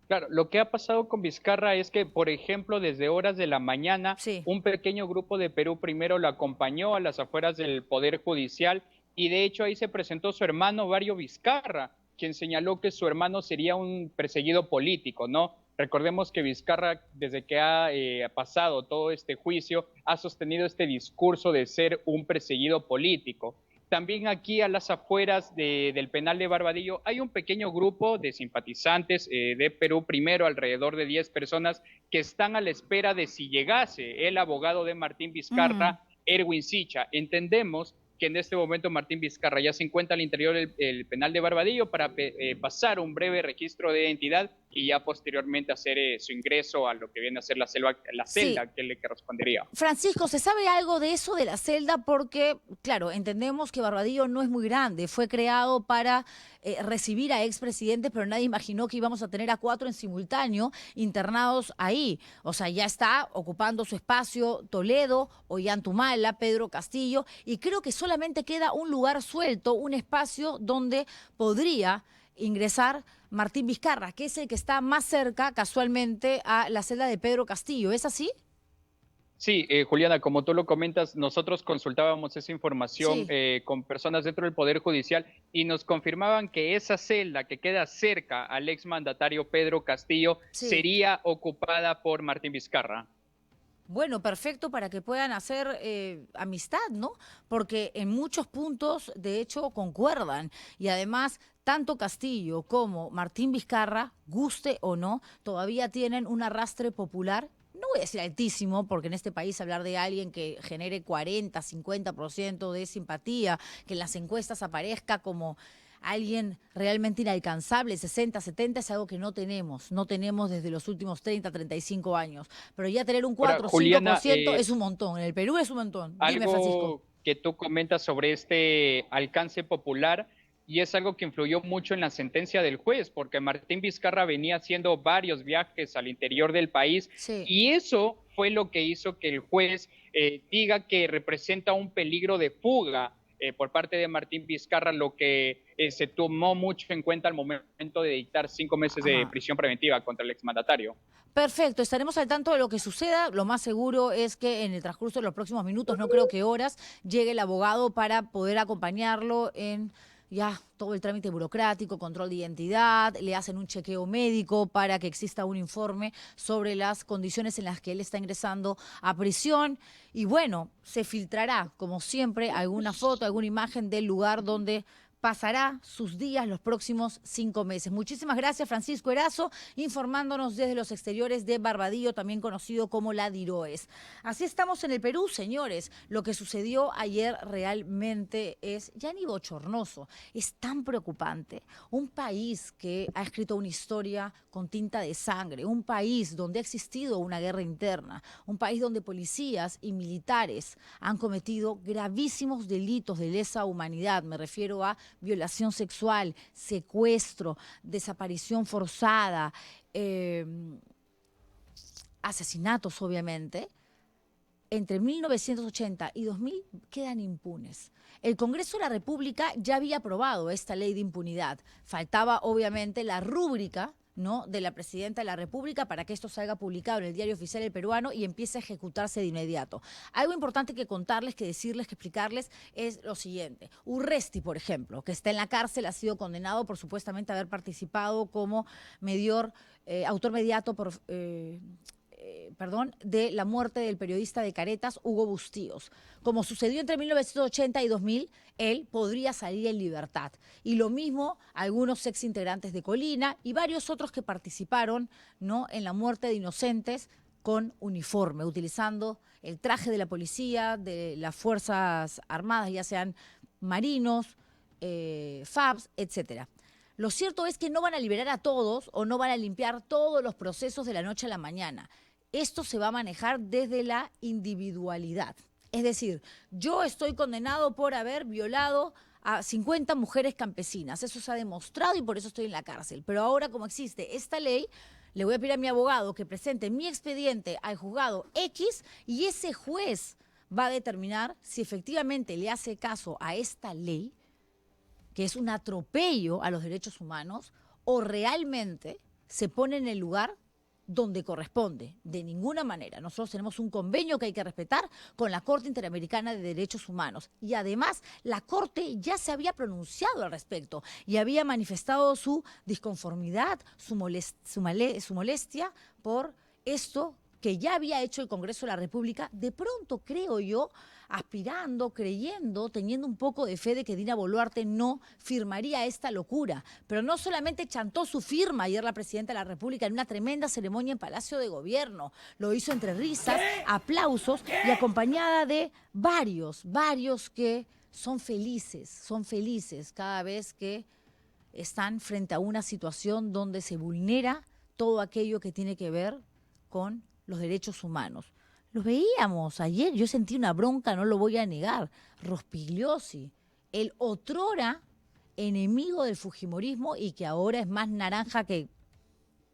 Claro, lo que ha pasado con Vizcarra es que, por ejemplo, desde horas de la mañana, un pequeño grupo de Perú Primero lo acompañó a las afueras del Poder Judicial, y de hecho ahí se presentó su hermano Mario Vizcarra, quien señaló que su hermano sería un perseguido político, ¿no? Recordemos que Vizcarra, desde que ha pasado todo este juicio, ha sostenido este discurso de ser un perseguido político. También aquí a las afueras del penal de Barbadillo hay un pequeño grupo de simpatizantes de Perú Primero, alrededor de 10 personas, que están a la espera de si llegase el abogado de Martín Vizcarra, Erwin Sicha. Entendemos que en este momento Martín Vizcarra ya se encuentra al interior del penal de Barbadillo para pasar un breve registro de identidad y ya posteriormente hacer su ingreso a lo que viene a ser la celda que le correspondería. Francisco, ¿se sabe algo de eso de la celda? Porque, claro, entendemos que Barbadillo no es muy grande, fue creado para recibir a expresidentes, pero nadie imaginó que íbamos a tener a 4 en simultáneo internados ahí. O sea, ya está ocupando su espacio Toledo, Ollantumala, Pedro Castillo, y creo que solamente queda un lugar suelto, un espacio donde podría ingresar Martín Vizcarra, que es el que está más cerca, casualmente, a la celda de Pedro Castillo. ¿Es así? Sí, Juliana, como tú lo comentas, nosotros consultábamos esa información con personas dentro del Poder Judicial y nos confirmaban que esa celda que queda cerca al exmandatario Pedro Castillo sería ocupada por Martín Vizcarra. Bueno, perfecto para que puedan hacer amistad, ¿no? Porque en muchos puntos, de hecho, concuerdan. Y además, tanto Castillo como Martín Vizcarra, guste o no, todavía tienen un arrastre popular. No voy a decir altísimo, porque en este país hablar de alguien que genere 40, 50% de simpatía, que en las encuestas aparezca como alguien realmente inalcanzable, 60, 70, es algo que no tenemos desde los últimos 30, 35 años. Pero ya tener un 4 o 5% es un montón. En el Perú es un montón. Dime, Francisco. Algo que tú comentas sobre este alcance popular, y es algo que influyó mucho en la sentencia del juez, porque Martín Vizcarra venía haciendo varios viajes al interior del país, y eso fue lo que hizo que el juez diga que representa un peligro de fuga por parte de Martín Vizcarra, lo que se tomó mucho en cuenta al momento de dictar 5 meses de prisión preventiva contra el exmandatario. Perfecto, estaremos al tanto de lo que suceda. Lo más seguro es que en el transcurso de los próximos minutos, no creo que horas, llegue el abogado para poder acompañarlo en ya todo el trámite burocrático, control de identidad, le hacen un chequeo médico para que exista un informe sobre las condiciones en las que él está ingresando a prisión. Y bueno, se filtrará, como siempre, alguna foto, alguna imagen del lugar donde pasará sus días los próximos 5 meses. Muchísimas gracias, Francisco Erazo, informándonos desde los exteriores de Barbadillo, también conocido como la Diroes. Así estamos en el Perú, señores. Lo que sucedió ayer realmente es ya ni bochornoso, es tan preocupante. Un país que ha escrito una historia con tinta de sangre, un país donde ha existido una guerra interna, un país donde policías y militares han cometido gravísimos delitos de lesa humanidad. Me refiero a violación sexual, secuestro, desaparición forzada, asesinatos, obviamente. Entre 1980 y 2000 quedan impunes. El Congreso de la República ya había aprobado esta ley de impunidad. Faltaba, obviamente, la rúbrica, ¿no?, de la Presidenta de la República para que esto salga publicado en el Diario Oficial del Peruano y empiece a ejecutarse de inmediato. Algo importante que contarles, que decirles, que explicarles es lo siguiente. Urresti, por ejemplo, que está en la cárcel, ha sido condenado por supuestamente haber participado como autor mediato de la muerte del periodista de Caretas, Hugo Bustíos. Como sucedió entre 1980 y 2000, él podría salir en libertad. Y lo mismo algunos exintegrantes de Colina y varios otros que participaron, ¿no?, en la muerte de inocentes con uniforme, utilizando el traje de la policía, de las Fuerzas Armadas, ya sean marinos, FABs, etcétera. Lo cierto es que no van a liberar a todos o no van a limpiar todos los procesos de la noche a la mañana. Esto se va a manejar desde la individualidad. Es decir, yo estoy condenado por haber violado a 50 mujeres campesinas. Eso se ha demostrado y por eso estoy en la cárcel. Pero ahora, como existe esta ley, le voy a pedir a mi abogado que presente mi expediente al juzgado X y ese juez va a determinar si efectivamente le hace caso a esta ley, que es un atropello a los derechos humanos, o realmente se pone en el lugar donde corresponde. De ninguna manera. Nosotros tenemos un convenio que hay que respetar con la Corte Interamericana de Derechos Humanos. Y además, la Corte ya se había pronunciado al respecto y había manifestado su disconformidad, su molestia por esto que ya había hecho el Congreso de la República. De pronto, creo yo, aspirando, creyendo, teniendo un poco de fe de que Dina Boluarte no firmaría esta locura. Pero no solamente chantó su firma ayer la Presidenta de la República en una tremenda ceremonia en Palacio de Gobierno. Lo hizo entre risas, aplausos y acompañada de varios que son felices cada vez que están frente a una situación donde se vulnera todo aquello que tiene que ver con los derechos humanos. Los veíamos ayer, yo sentí una bronca, no lo voy a negar. Rospigliosi, el otrora enemigo del fujimorismo y que ahora es más naranja que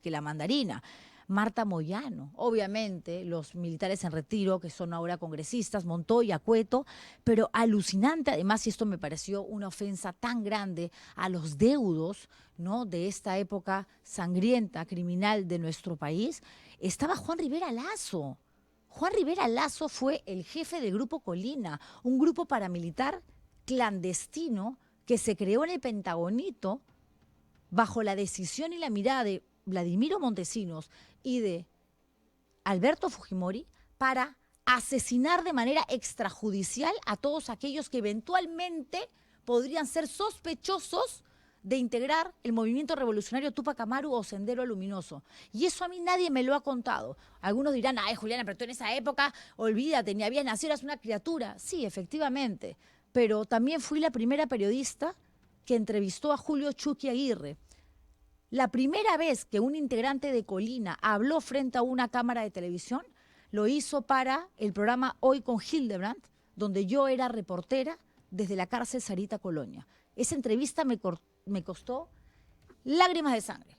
la mandarina. Marta Moyano, obviamente los militares en retiro, que son ahora congresistas, Montoya, Cueto, pero alucinante además, y esto me pareció una ofensa tan grande a los deudos, ¿no?, de esta época sangrienta, criminal de nuestro país, estaba Juan Rivera Lazo. Juan Rivera Lazo fue el jefe del Grupo Colina, un grupo paramilitar clandestino que se creó en el Pentagonito bajo la decisión y la mirada de Vladimiro Montesinos y de Alberto Fujimori para asesinar de manera extrajudicial a todos aquellos que eventualmente podrían ser sospechosos de integrar el movimiento revolucionario Túpac Amaru o Sendero Luminoso. Y eso a mí nadie me lo ha contado. Algunos dirán, ay, Juliana, pero tú en esa época, olvídate, ni habías nacido, eras una criatura. Sí, efectivamente, pero también fui la primera periodista que entrevistó a Julio Chucky Aguirre. La primera vez que un integrante de Colina habló frente a una cámara de televisión, lo hizo para el programa Hoy con Hildebrandt, donde yo era reportera desde la cárcel Sarita Colonia. Esa entrevista me costó lágrimas de sangre.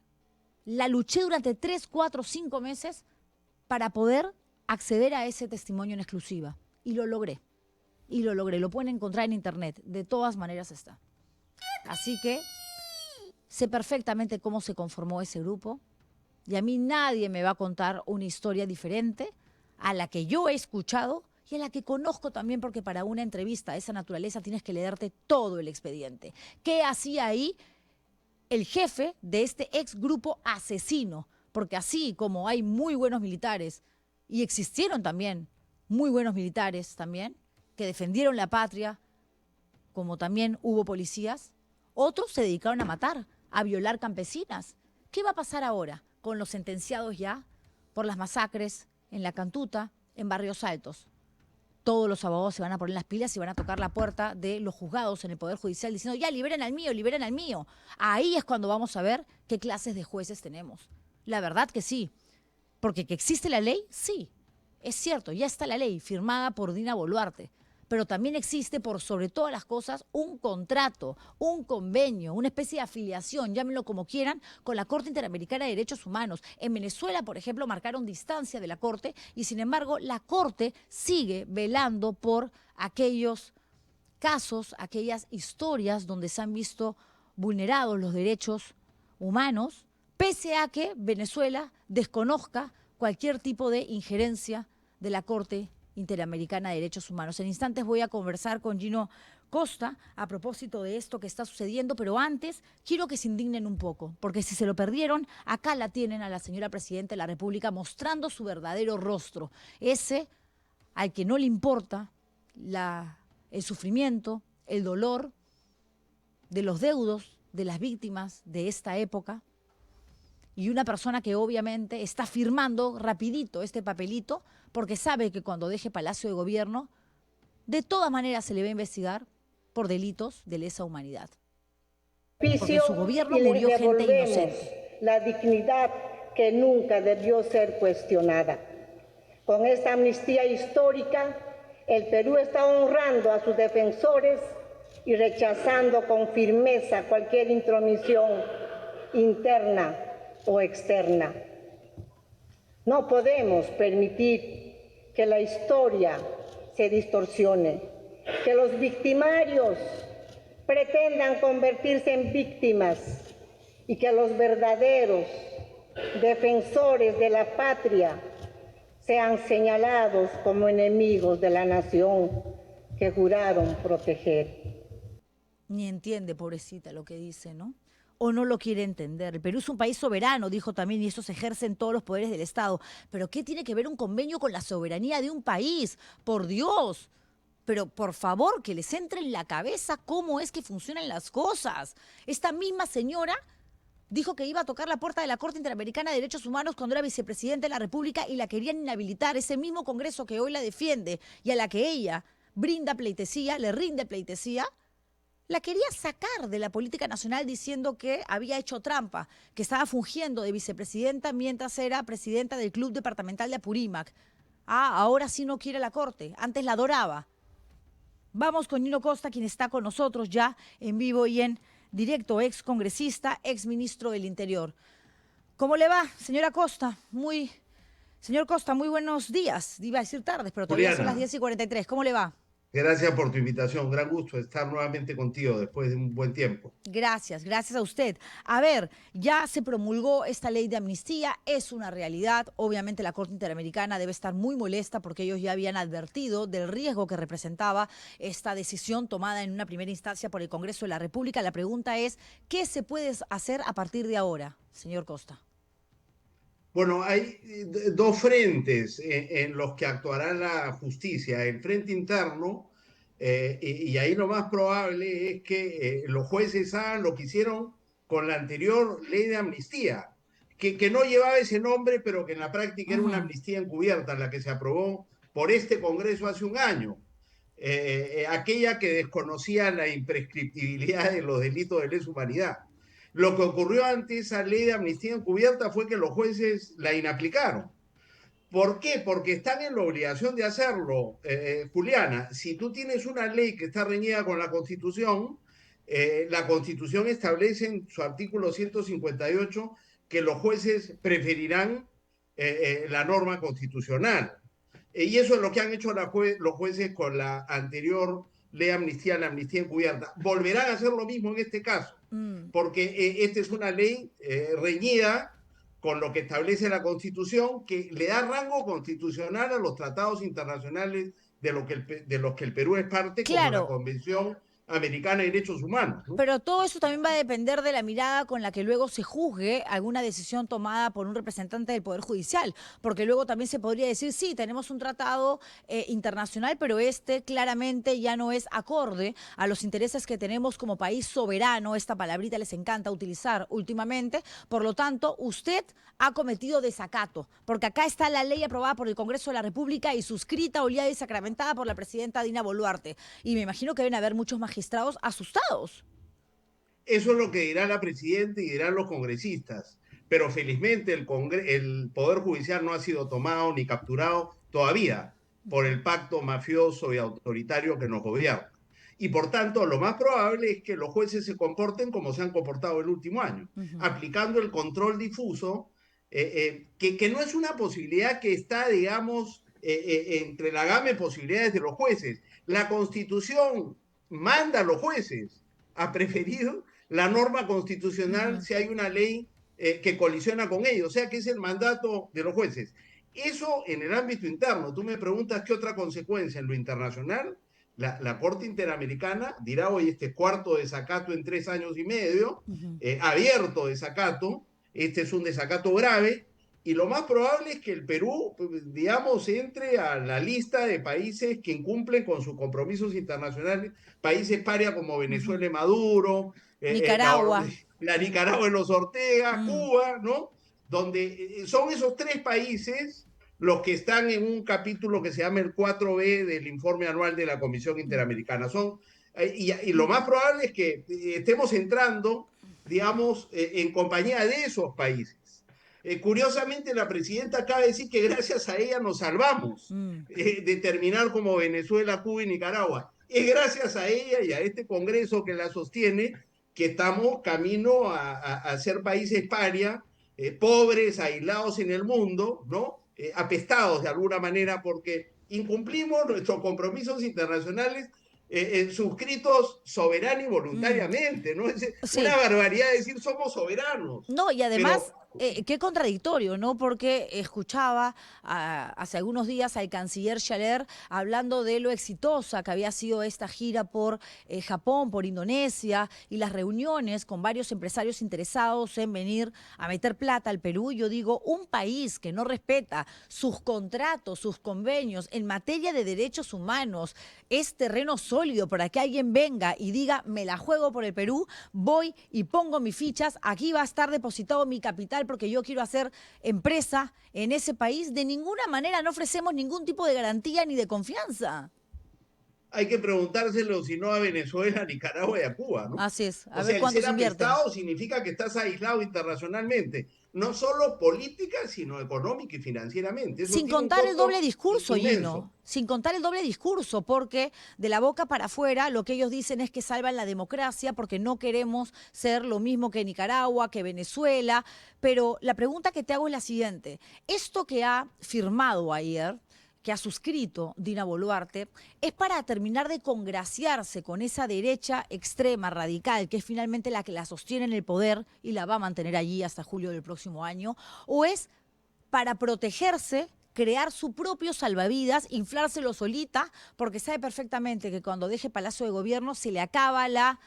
La luché durante 3, 4, 5 meses para poder acceder a ese testimonio en exclusiva. Y lo logré. Y lo logré. Lo pueden encontrar en internet. De todas maneras está. Así que sé perfectamente cómo se conformó ese grupo. Y a mí nadie me va a contar una historia diferente a la que yo he escuchado y a la que conozco también, porque para una entrevista de esa naturaleza tienes que leerte todo el expediente. ¿Qué hacía ahí el jefe de este ex grupo asesino? Porque así como hay muy buenos militares, y existieron también muy buenos militares también, que defendieron la patria, como también hubo policías, otros se dedicaron a matar, a violar campesinas. ¿Qué va a pasar ahora con los sentenciados ya por las masacres en La Cantuta, en Barrios Altos? Todos los abogados se van a poner las pilas y van a tocar la puerta de los juzgados en el Poder Judicial diciendo, ya, liberen al mío, liberen al mío. Ahí es cuando vamos a ver qué clases de jueces tenemos. La verdad que sí. Porque que existe la ley, sí. Es cierto, ya está la ley firmada por Dina Boluarte. Pero también existe, por sobre todas las cosas, un contrato, un convenio, una especie de afiliación, llámenlo como quieran, con la Corte Interamericana de Derechos Humanos. En Venezuela, por ejemplo, marcaron distancia de la Corte y, sin embargo, la Corte sigue velando por aquellos casos, aquellas historias donde se han visto vulnerados los derechos humanos, pese a que Venezuela desconozca cualquier tipo de injerencia de la Corte Interamericana de Derechos Humanos. En instantes voy a conversar con Gino Costa a propósito de esto que está sucediendo, pero antes quiero que se indignen un poco, porque si se lo perdieron, acá la tienen a la señora Presidenta de la República mostrando su verdadero rostro, ese al que no le importa el sufrimiento, el dolor de los deudos, de las víctimas de esta época, y una persona que obviamente está firmando rapidito este papelito porque sabe que cuando deje Palacio de Gobierno, de todas maneras se le va a investigar por delitos de lesa humanidad. Porque en su gobierno murió gente inocente. La dignidad que nunca debió ser cuestionada. Con esta amnistía histórica, el Perú está honrando a sus defensores y rechazando con firmeza cualquier intromisión interna o externa. No podemos permitir que la historia se distorsione, que los victimarios pretendan convertirse en víctimas y que los verdaderos defensores de la patria sean señalados como enemigos de la nación que juraron proteger. Ni entiende, pobrecita, lo que dice, ¿no? O no lo quiere entender. El Perú es un país soberano, dijo también, y eso se ejerce en todos los poderes del Estado. ¿Pero qué tiene que ver un convenio con la soberanía de un país? ¡Por Dios! Pero, por favor, que les entre en la cabeza cómo es que funcionan las cosas. Esta misma señora dijo que iba a tocar la puerta de la Corte Interamericana de Derechos Humanos cuando era vicepresidenta de la República y la querían inhabilitar, ese mismo Congreso que hoy la defiende y a la que ella brinda pleitesía, le rinde pleitesía, la quería sacar de la política nacional diciendo que había hecho trampa, que estaba fungiendo de vicepresidenta mientras era presidenta del Club Departamental de Apurímac. Ah, ahora sí no quiere la Corte, antes la adoraba. Vamos con Nino Costa, quien está con nosotros ya en vivo y en directo, ex congresista, ex ministro del Interior. ¿Cómo le va, señora Costa? Señor Costa, muy buenos días. Iba a decir tardes, pero todavía Juliana, son las 10:43. ¿Cómo le va? gracias por tu invitación. Gran gusto estar nuevamente contigo después de un buen tiempo. Gracias a usted. A ver, ya se promulgó esta ley de amnistía, es una realidad. Obviamente la Corte Interamericana debe estar muy molesta porque ellos ya habían advertido del riesgo que representaba esta decisión tomada en una primera instancia por el Congreso de la República. La pregunta es, ¿qué se puede hacer a partir de ahora, señor Costa? Bueno, hay dos frentes en los que actuará la justicia. El frente interno, y ahí lo más probable es que los jueces hagan lo que hicieron con la anterior ley de amnistía, que no llevaba ese nombre, pero que en la práctica era una amnistía encubierta, la que se aprobó por este Congreso hace un año. Aquella que desconocía la imprescriptibilidad de los delitos de lesa humanidad. Lo que ocurrió ante esa ley de amnistía encubierta fue que los jueces la inaplicaron. ¿Por qué? Porque están en la obligación de hacerlo, Juliana. Si tú tienes una ley que está reñida con la Constitución establece en su artículo 158 que los jueces preferirán la norma constitucional. Y eso es lo que han hecho los jueces con la anterior ley de amnistía, la amnistía encubierta. Volverán a hacer lo mismo en este caso, porque esta es una ley reñida con lo que establece la Constitución, que le da rango constitucional a los tratados internacionales de los que el Perú es parte, claro, como la Convención Americana de Derechos Humanos, ¿no? Pero todo eso también va a depender de la mirada con la que luego se juzgue alguna decisión tomada por un representante del Poder Judicial, porque luego también se podría decir, sí, tenemos un tratado internacional, pero este claramente ya no es acorde a los intereses que tenemos como país soberano. Esta palabrita les encanta utilizar últimamente. Por lo tanto, usted ha cometido desacato, porque acá está la ley aprobada por el Congreso de la República y suscrita, oleada y sacramentada por la presidenta Dina Boluarte. Y me imagino que deben haber muchos magistrados asustados. Eso es lo que dirá la presidenta y dirán los congresistas. Pero felizmente el Poder Judicial no ha sido tomado ni capturado todavía por el pacto mafioso y autoritario que nos gobierna. Y por tanto, lo más probable es que los jueces se comporten como se han comportado el último año, aplicando el control difuso, que no es una posibilidad que está, digamos, entre la gama de posibilidades de los jueces. La Constitución manda a los jueces. Ha preferido la norma constitucional si hay una ley que colisiona con ello, o sea que es el mandato de los jueces. Eso en el ámbito interno. Tú me preguntas qué otra consecuencia en lo internacional. La Corte Interamericana dirá, oye, este cuarto desacato en 3 años y medio, abierto desacato, este es un desacato grave, y lo más probable es que el Perú, digamos, entre a la lista de países que incumplen con sus compromisos internacionales, países paria como Venezuela y Maduro, Nicaragua. La Nicaragua de los Ortega, Cuba, ¿no? Donde son esos 3 países los que están en un capítulo que se llama el 4B del informe anual de la Comisión Interamericana. Y lo más probable es que estemos entrando, digamos, en compañía de esos países. Curiosamente, la presidenta acaba de decir que gracias a ella nos salvamos de terminar como Venezuela, Cuba y Nicaragua. Es gracias a ella y a este Congreso que la sostiene que estamos camino a ser países paria, pobres, aislados en el mundo, ¿no? Apestados de alguna manera porque incumplimos nuestros compromisos internacionales suscritos soberana y voluntariamente, ¿no? Es una barbaridad decir somos soberanos. No, y además, qué contradictorio, ¿no? Porque escuchaba hace algunos días al canciller Schaller hablando de lo exitosa que había sido esta gira por Japón, por Indonesia, y las reuniones con varios empresarios interesados en venir a meter plata al Perú. Yo digo, un país que no respeta sus contratos, sus convenios en materia de derechos humanos, es terreno sólido para que alguien venga y diga, me la juego por el Perú, voy y pongo mis fichas, aquí va a estar depositado mi capital porque yo quiero hacer empresa en ese país. De ninguna manera no ofrecemos ningún tipo de garantía ni de confianza. hay que preguntárselo si no a Venezuela, a Nicaragua y a Cuba, ¿no? Así es. A O ver sea, el cuánto ser se invierten. apestado significa que estás aislado internacionalmente, no solo política, sino económica y financieramente. Eso Sin tiene un contar el costo doble discurso, inmenso. Gino. Sin contar el doble discurso, porque de la boca para afuera lo que ellos dicen es que salvan la democracia porque no queremos ser lo mismo que Nicaragua, que Venezuela. Pero la pregunta que te hago es la siguiente. Esto que ha firmado ayer, que ha suscrito Dina Boluarte, es para terminar de congraciarse con esa derecha extrema, radical, que es finalmente la que la sostiene en el poder y la va a mantener allí hasta julio del próximo año, o es para protegerse, crear su propio salvavidas, inflárselo solita, porque sabe perfectamente que cuando deje Palacio de Gobierno se le acaba la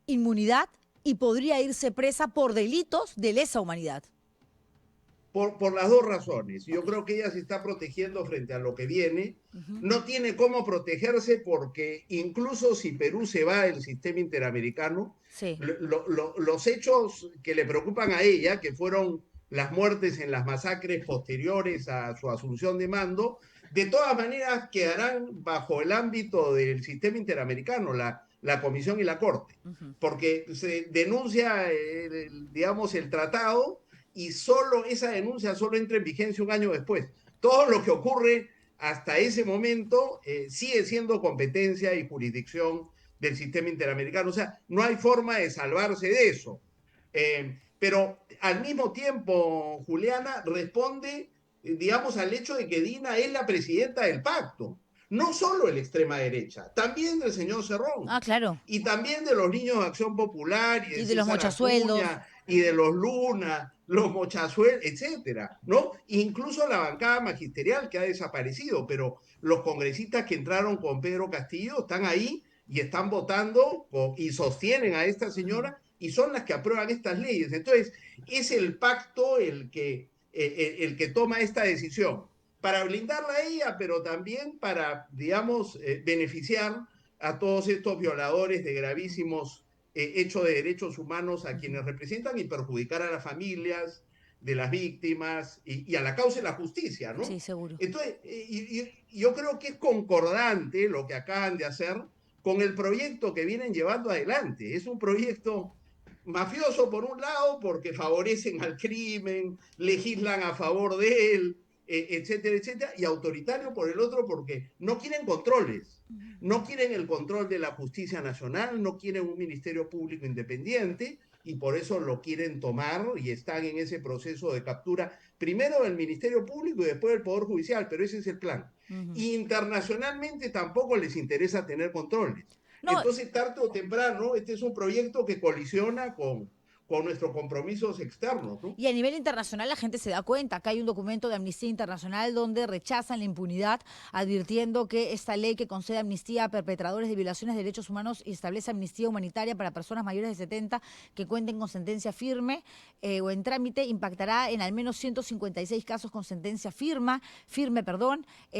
inmunidad y podría irse presa por delitos de lesa humanidad. Por las dos razones. Yo creo que ella se está protegiendo frente a lo que viene. No tiene cómo protegerse porque incluso si Perú se va del sistema interamericano, sí, los hechos que le preocupan a ella, que fueron las muertes en las masacres posteriores a su asunción de mando, de todas maneras quedarán bajo el ámbito del sistema interamericano, la Comisión y la Corte, porque se denuncia, digamos, el tratado y solo esa denuncia solo entra en vigencia un año después. Todo lo que ocurre hasta ese momento sigue siendo competencia y jurisdicción del sistema interamericano. O sea, no hay forma de salvarse de eso. Pero al mismo tiempo, Juliana, responde, digamos, al hecho de que Dina es la presidenta del pacto. No solo de la extrema derecha, también del señor Cerrón. Ah, claro. Y también de los niños de Acción Popular y de los mochasueldos. Y de los Luna, los mochasueldos, etcétera, ¿no? Incluso la bancada magisterial que ha desaparecido, pero los congresistas que entraron con Pedro Castillo están ahí y están votando y sostienen a esta señora y son las que aprueban estas leyes. Entonces, es el pacto el que toma esta decisión para blindarla a ella, pero también para, digamos, beneficiar a todos estos violadores de gravísimos hechos de derechos humanos a quienes representan y perjudicar a las familias de las víctimas y a la causa de la justicia, ¿no? Sí, seguro. Entonces, yo creo que es concordante lo que acaban de hacer con el proyecto que vienen llevando adelante. Es un proyecto mafioso por un lado porque favorecen al crimen, legislan a favor de él, etcétera, etcétera, y autoritario por el otro porque no quieren controles, no quieren el control de la justicia nacional, no quieren un ministerio público independiente y por eso lo quieren tomar y están en ese proceso de captura, primero del Ministerio Público y después del Poder Judicial, pero ese es el plan. Internacionalmente tampoco les interesa tener controles. No. Entonces, tarde o temprano, este es un proyecto que colisiona con nuestros compromisos externos, ¿no? Y a nivel internacional la gente se da cuenta. Acá hay un documento de Amnistía Internacional donde rechazan la impunidad, advirtiendo que esta ley que concede amnistía a perpetradores de violaciones de derechos humanos y establece amnistía humanitaria para personas mayores de 70 que cuenten con sentencia firme o en trámite impactará en al menos 156 casos con sentencia firme.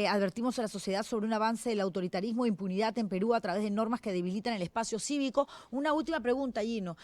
Advertimos a la sociedad sobre un avance del autoritarismo e impunidad en Perú a través de normas que debilitan el espacio cívico. Una última pregunta, Gino.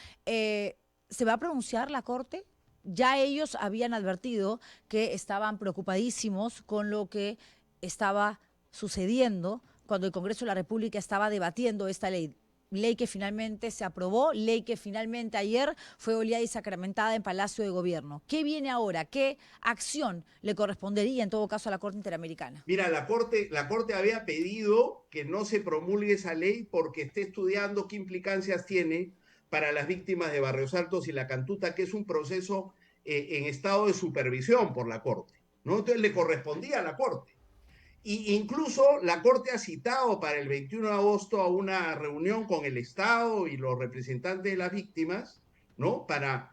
¿Se va a pronunciar la Corte? Ya ellos habían advertido que estaban preocupadísimos con lo que estaba sucediendo cuando el Congreso de la República estaba debatiendo esta ley. Ley que finalmente se aprobó, ley que finalmente ayer fue oleada y sacramentada en Palacio de Gobierno. ¿Qué viene ahora? ¿Qué acción le correspondería en todo caso a la Corte Interamericana? Mira, la Corte había pedido que no se promulgue esa ley porque esté estudiando qué implicancias tiene para las víctimas de Barrios Altos y La Cantuta, que es un proceso en estado de supervisión por la Corte, ¿no? Entonces le correspondía a la Corte. Y incluso la Corte ha citado para el 21 de agosto a una reunión con el Estado y los representantes de las víctimas, ¿no? Para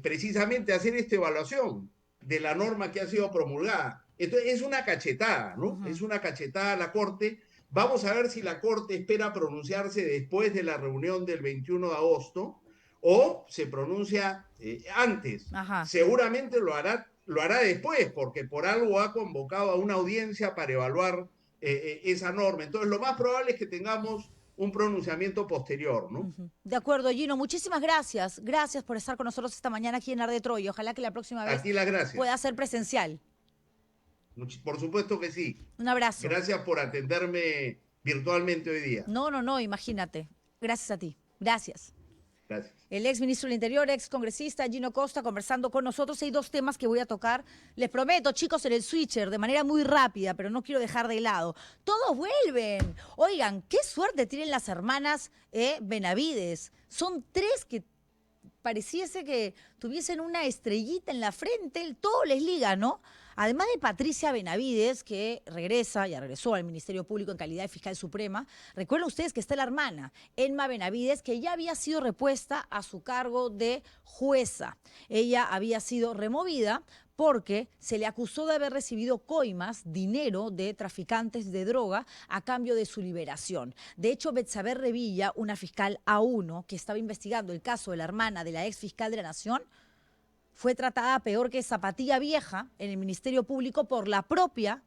precisamente hacer esta evaluación de la norma que ha sido promulgada. Entonces es una cachetada, ¿no? Es una cachetada a la Corte. Vamos a ver si la Corte espera pronunciarse después de la reunión del 21 de agosto o se pronuncia antes. Seguramente lo hará después, porque por algo ha convocado a una audiencia para evaluar esa norma. Entonces, lo más probable es que tengamos un pronunciamiento posterior, ¿no? De acuerdo, Gino. Muchísimas gracias. Gracias por estar con nosotros esta mañana aquí en Arde Troya. Ojalá que la próxima vez pueda ser presencial. Por supuesto que sí. Un abrazo. Gracias por atenderme virtualmente hoy día. No, imagínate. Gracias a ti. Gracias. Gracias. El ex ministro del Interior, ex congresista Gino Costa, conversando con nosotros. Hay dos temas que voy a tocar. Les prometo, chicos, en el switcher, de manera muy rápida, pero no quiero dejar de lado. Todos vuelven. Oigan, qué suerte tienen las hermanas Benavides. Son tres que pareciese que tuviesen una estrellita en la frente. Todo les liga, ¿no? Además de Patricia Benavides, que regresó al Ministerio Público en calidad de fiscal suprema, recuerden ustedes que está la hermana, Emma Benavides, que ya había sido repuesta a su cargo de jueza. Ella había sido removida porque se le acusó de haber recibido coimas, dinero de traficantes de droga a cambio de su liberación. De hecho, Betsabe Revilla, una fiscal A1 que estaba investigando el caso de la hermana de la ex fiscal de la Nación, fue tratada peor que zapatilla vieja en el Ministerio Público por la propia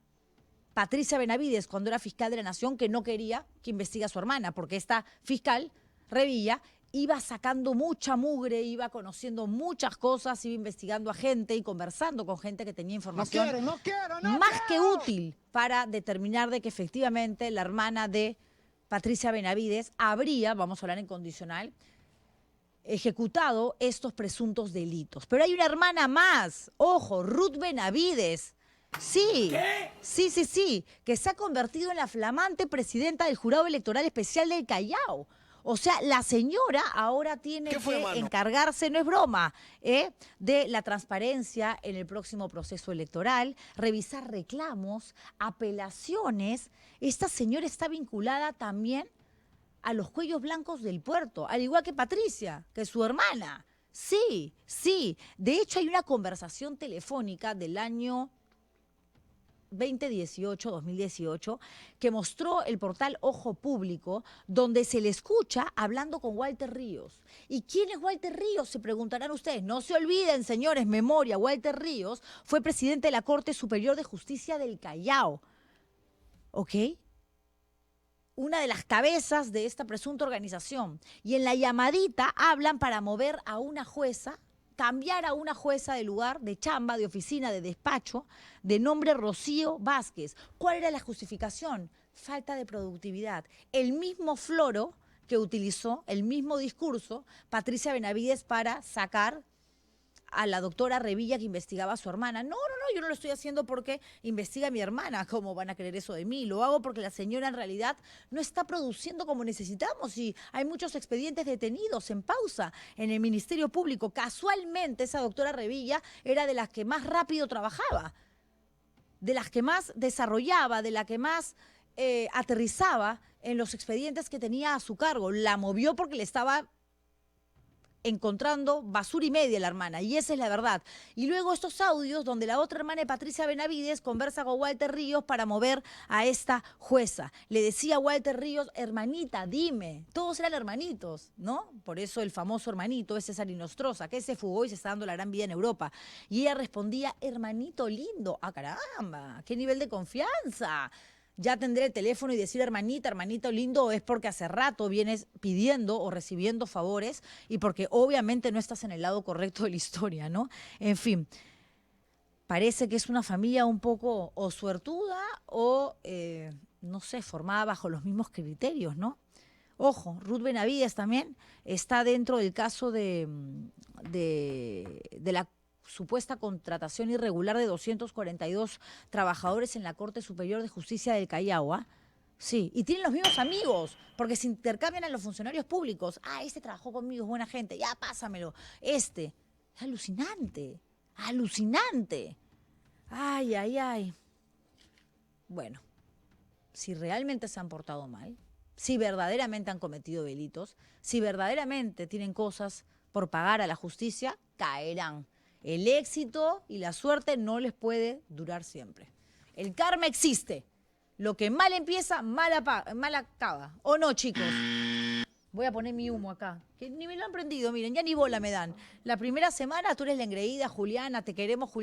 Patricia Benavides cuando era fiscal de la Nación, que no quería que investigue a su hermana, porque esta fiscal, Revilla, iba sacando mucha mugre, iba conociendo muchas cosas, iba investigando a gente y conversando con gente que tenía información más que útil para determinar de que efectivamente la hermana de Patricia Benavides habría, vamos a hablar en condicional, ejecutado estos presuntos delitos. Pero hay una hermana más, ojo, Ruth Benavides. Sí, sí, que se ha convertido en la flamante presidenta del Jurado Electoral Especial del Callao. O sea, la señora ahora tiene que encargarse, no es broma, de la transparencia en el próximo proceso electoral, revisar reclamos, apelaciones. Esta señora está vinculada también a los cuellos blancos del puerto, al igual que Patricia, que es su hermana. Sí. De hecho, hay una conversación telefónica del año 2018, que mostró el portal Ojo Público, donde se le escucha hablando con Walter Ríos. ¿Y quién es Walter Ríos? Se preguntarán ustedes. No se olviden, señores, memoria, Walter Ríos fue presidente de la Corte Superior de Justicia del Callao. ¿Ok? Una de las cabezas de esta presunta organización. Y en la llamadita hablan para mover a una jueza, cambiar a una jueza de lugar, de chamba, de oficina, de despacho, de nombre Rocío Vázquez. ¿Cuál era la justificación? Falta de productividad. El mismo floro que utilizó, el mismo discurso, Patricia Benavides para sacar a la doctora Revilla que investigaba a su hermana. No, yo no lo estoy haciendo porque investiga a mi hermana. ¿Cómo van a creer eso de mí? Lo hago porque la señora en realidad no está produciendo como necesitamos y hay muchos expedientes detenidos en pausa en el Ministerio Público. Casualmente esa doctora Revilla era de las que más rápido trabajaba, de las que más desarrollaba, de la que más aterrizaba en los expedientes que tenía a su cargo. La movió porque le estaba encontrando basura y media la hermana, y esa es la verdad. Y luego estos audios donde la otra hermana de Patricia Benavides conversa con Walter Ríos para mover a esta jueza. Le decía a Walter Ríos, hermanita, dime. Todos eran hermanitos, ¿no? Por eso el famoso hermanito es César Inostroza, que se fugó y se está dando la gran vida en Europa. Y ella respondía, hermanito lindo. ¡Ah, caramba! ¡Qué nivel de confianza! Ya tendré el teléfono y decir hermanito lindo es porque hace rato vienes pidiendo o recibiendo favores y porque obviamente no estás en el lado correcto de la historia, ¿no? En fin, parece que es una familia un poco o suertuda o, no sé, formada bajo los mismos criterios, ¿no? Ojo, Ruth Benavides también está dentro del caso de la supuesta contratación irregular de 242 trabajadores en la Corte Superior de Justicia del Callao, ¿ah? Sí, y tienen los mismos amigos, porque se intercambian a los funcionarios públicos. Ah, este trabajó conmigo, es buena gente, ya pásamelo. Este, es alucinante, alucinante. Ay. Bueno, si realmente se han portado mal, si verdaderamente han cometido delitos, si verdaderamente tienen cosas por pagar a la justicia, caerán. El éxito y la suerte no les puede durar siempre. El karma existe. Lo que mal empieza, mal acaba. ¿O no, chicos? Voy a poner mi humo acá, que ni me lo han prendido, miren, ya ni bola me dan. La primera semana tú eres la engreída, Juliana, te queremos,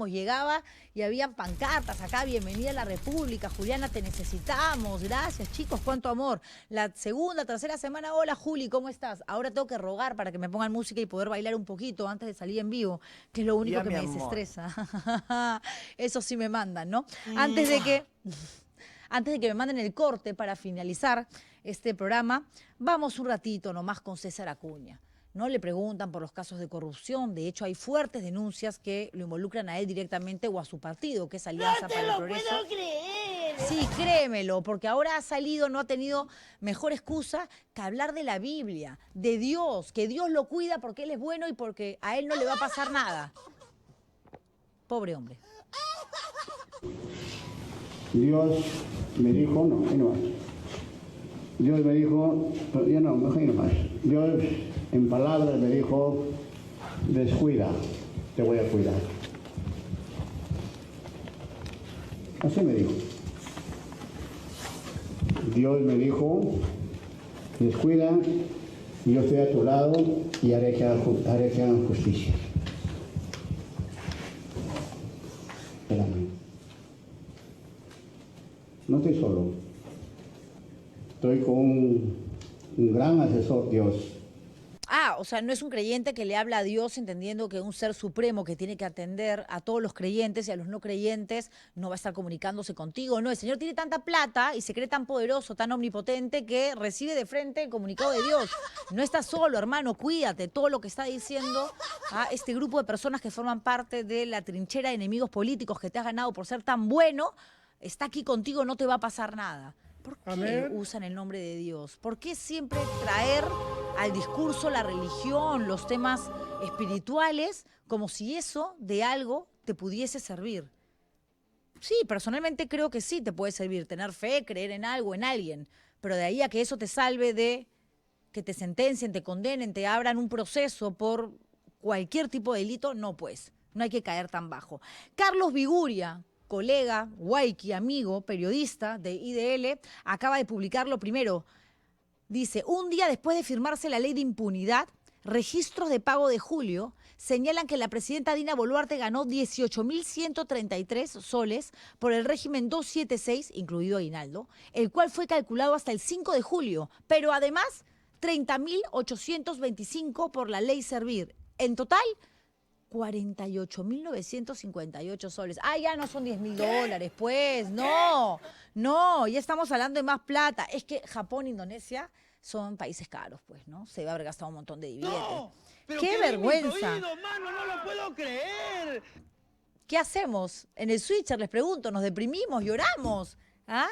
llegaba y habían pancartas acá, bienvenida a la República, Juliana, te necesitamos, gracias, chicos, cuánto amor. La segunda, tercera semana, hola, Juli, ¿cómo estás? Ahora tengo que rogar para que me pongan música y poder bailar un poquito antes de salir en vivo, que es lo único que me desestresa. Eso sí me mandan, ¿no? Antes de que Antes de que me manden el corte para finalizar este programa, vamos un ratito nomás con César Acuña. No le preguntan por los casos de corrupción. De hecho, hay fuertes denuncias que lo involucran a él directamente o a su partido, que es Alianza para el Progreso. ¡No te lo puedo creer! Sí, créemelo, porque ahora ha salido, no ha tenido mejor excusa que hablar de la Biblia, de Dios, que Dios lo cuida porque Él es bueno y porque a Él no le va a pasar nada. Pobre hombre. Dios me dijo, no, ahí no más. Dios me dijo, ya no, mejor ahí no más. Dios en palabras me dijo, descuida, te voy a cuidar. Así me dijo. Dios me dijo, descuida, yo estoy a tu lado y haré que hagan justicia. Espérame. No estoy solo. Estoy con un gran asesor, Dios. Ah, o sea, no es un creyente que le habla a Dios entendiendo que un ser supremo que tiene que atender a todos los creyentes y a los no creyentes no va a estar comunicándose contigo. No, el Señor tiene tanta plata y se cree tan poderoso, tan omnipotente que recibe de frente el comunicado de Dios. No estás solo, hermano, cuídate. Todo lo que está diciendo a este grupo de personas que forman parte de la trinchera de enemigos políticos que te has ganado por ser tan bueno, está aquí contigo, no te va a pasar nada. ¿Por qué usan el nombre de Dios? ¿Por qué siempre traer al discurso la religión, los temas espirituales, como si eso de algo te pudiese servir? Sí, personalmente creo que sí te puede servir, tener fe, creer en algo, en alguien, pero de ahí a que eso te salve de que te sentencien, te condenen, te abran un proceso por cualquier tipo de delito, no pues, no hay que caer tan bajo. Carlos Viguria, colega, Waiki, amigo, periodista de IDL, acaba de publicar lo primero. Dice, un día después de firmarse la ley de impunidad, registros de pago de julio señalan que la presidenta Dina Boluarte ganó 18.133 soles por el régimen 276, incluido aguinaldo, el cual fue calculado hasta el 5 de julio, pero además 30.825 por la ley Servir. En total, 48.958 soles. Ah, ya no son $10.000, pues. No, ya estamos hablando de más plata. Es que Japón e Indonesia son países caros, pues, ¿no? Se va a haber gastado un montón de billetes. No, pero ¡qué vergüenza! Oídos, mano, no lo puedo creer. ¿Qué hacemos? En el switcher les pregunto, ¿nos deprimimos, lloramos? ¿Ah?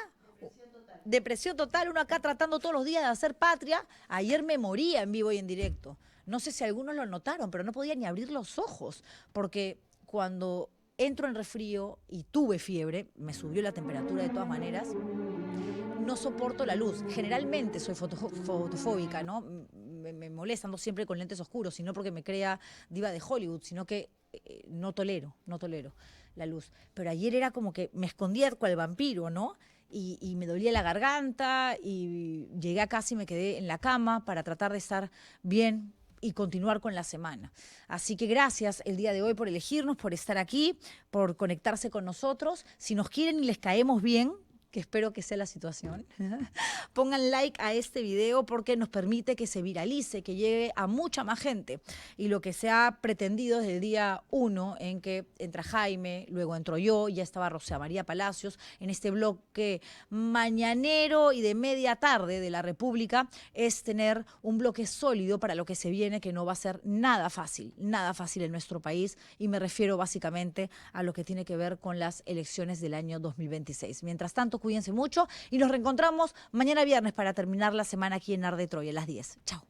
Depresión total, uno acá tratando todos los días de hacer patria. Ayer me moría en vivo y en directo. No sé si algunos lo notaron, pero no podía ni abrir los ojos, porque cuando entro en resfrío y tuve fiebre, me subió la temperatura de todas maneras, no soporto la luz. Generalmente soy fotofóbica, ¿no? Me molesta, ando siempre con lentes oscuros, y no porque me crea diva de Hollywood, sino que no tolero la luz. Pero ayer era como que me escondía cual vampiro, ¿no? Y me dolía la garganta y llegué a casa y me quedé en la cama para tratar de estar bien y continuar con la semana. Así que gracias el día de hoy por elegirnos, por estar aquí, por conectarse con nosotros. Si nos quieren y les caemos bien, que espero que sea la situación, pongan like a este video porque nos permite que se viralice, que llegue a mucha más gente. Y lo que se ha pretendido desde el día 1, en que entra Jaime, luego entro yo, ya estaba Rosa María Palacios, en este bloque mañanero y de media tarde de la República, es tener un bloque sólido para lo que se viene, que no va a ser nada fácil en nuestro país, y me refiero básicamente a lo que tiene que ver con las elecciones del año 2026. Mientras tanto, cuídense mucho y nos reencontramos mañana viernes para terminar la semana aquí en Arde Troya a las 10. Chao.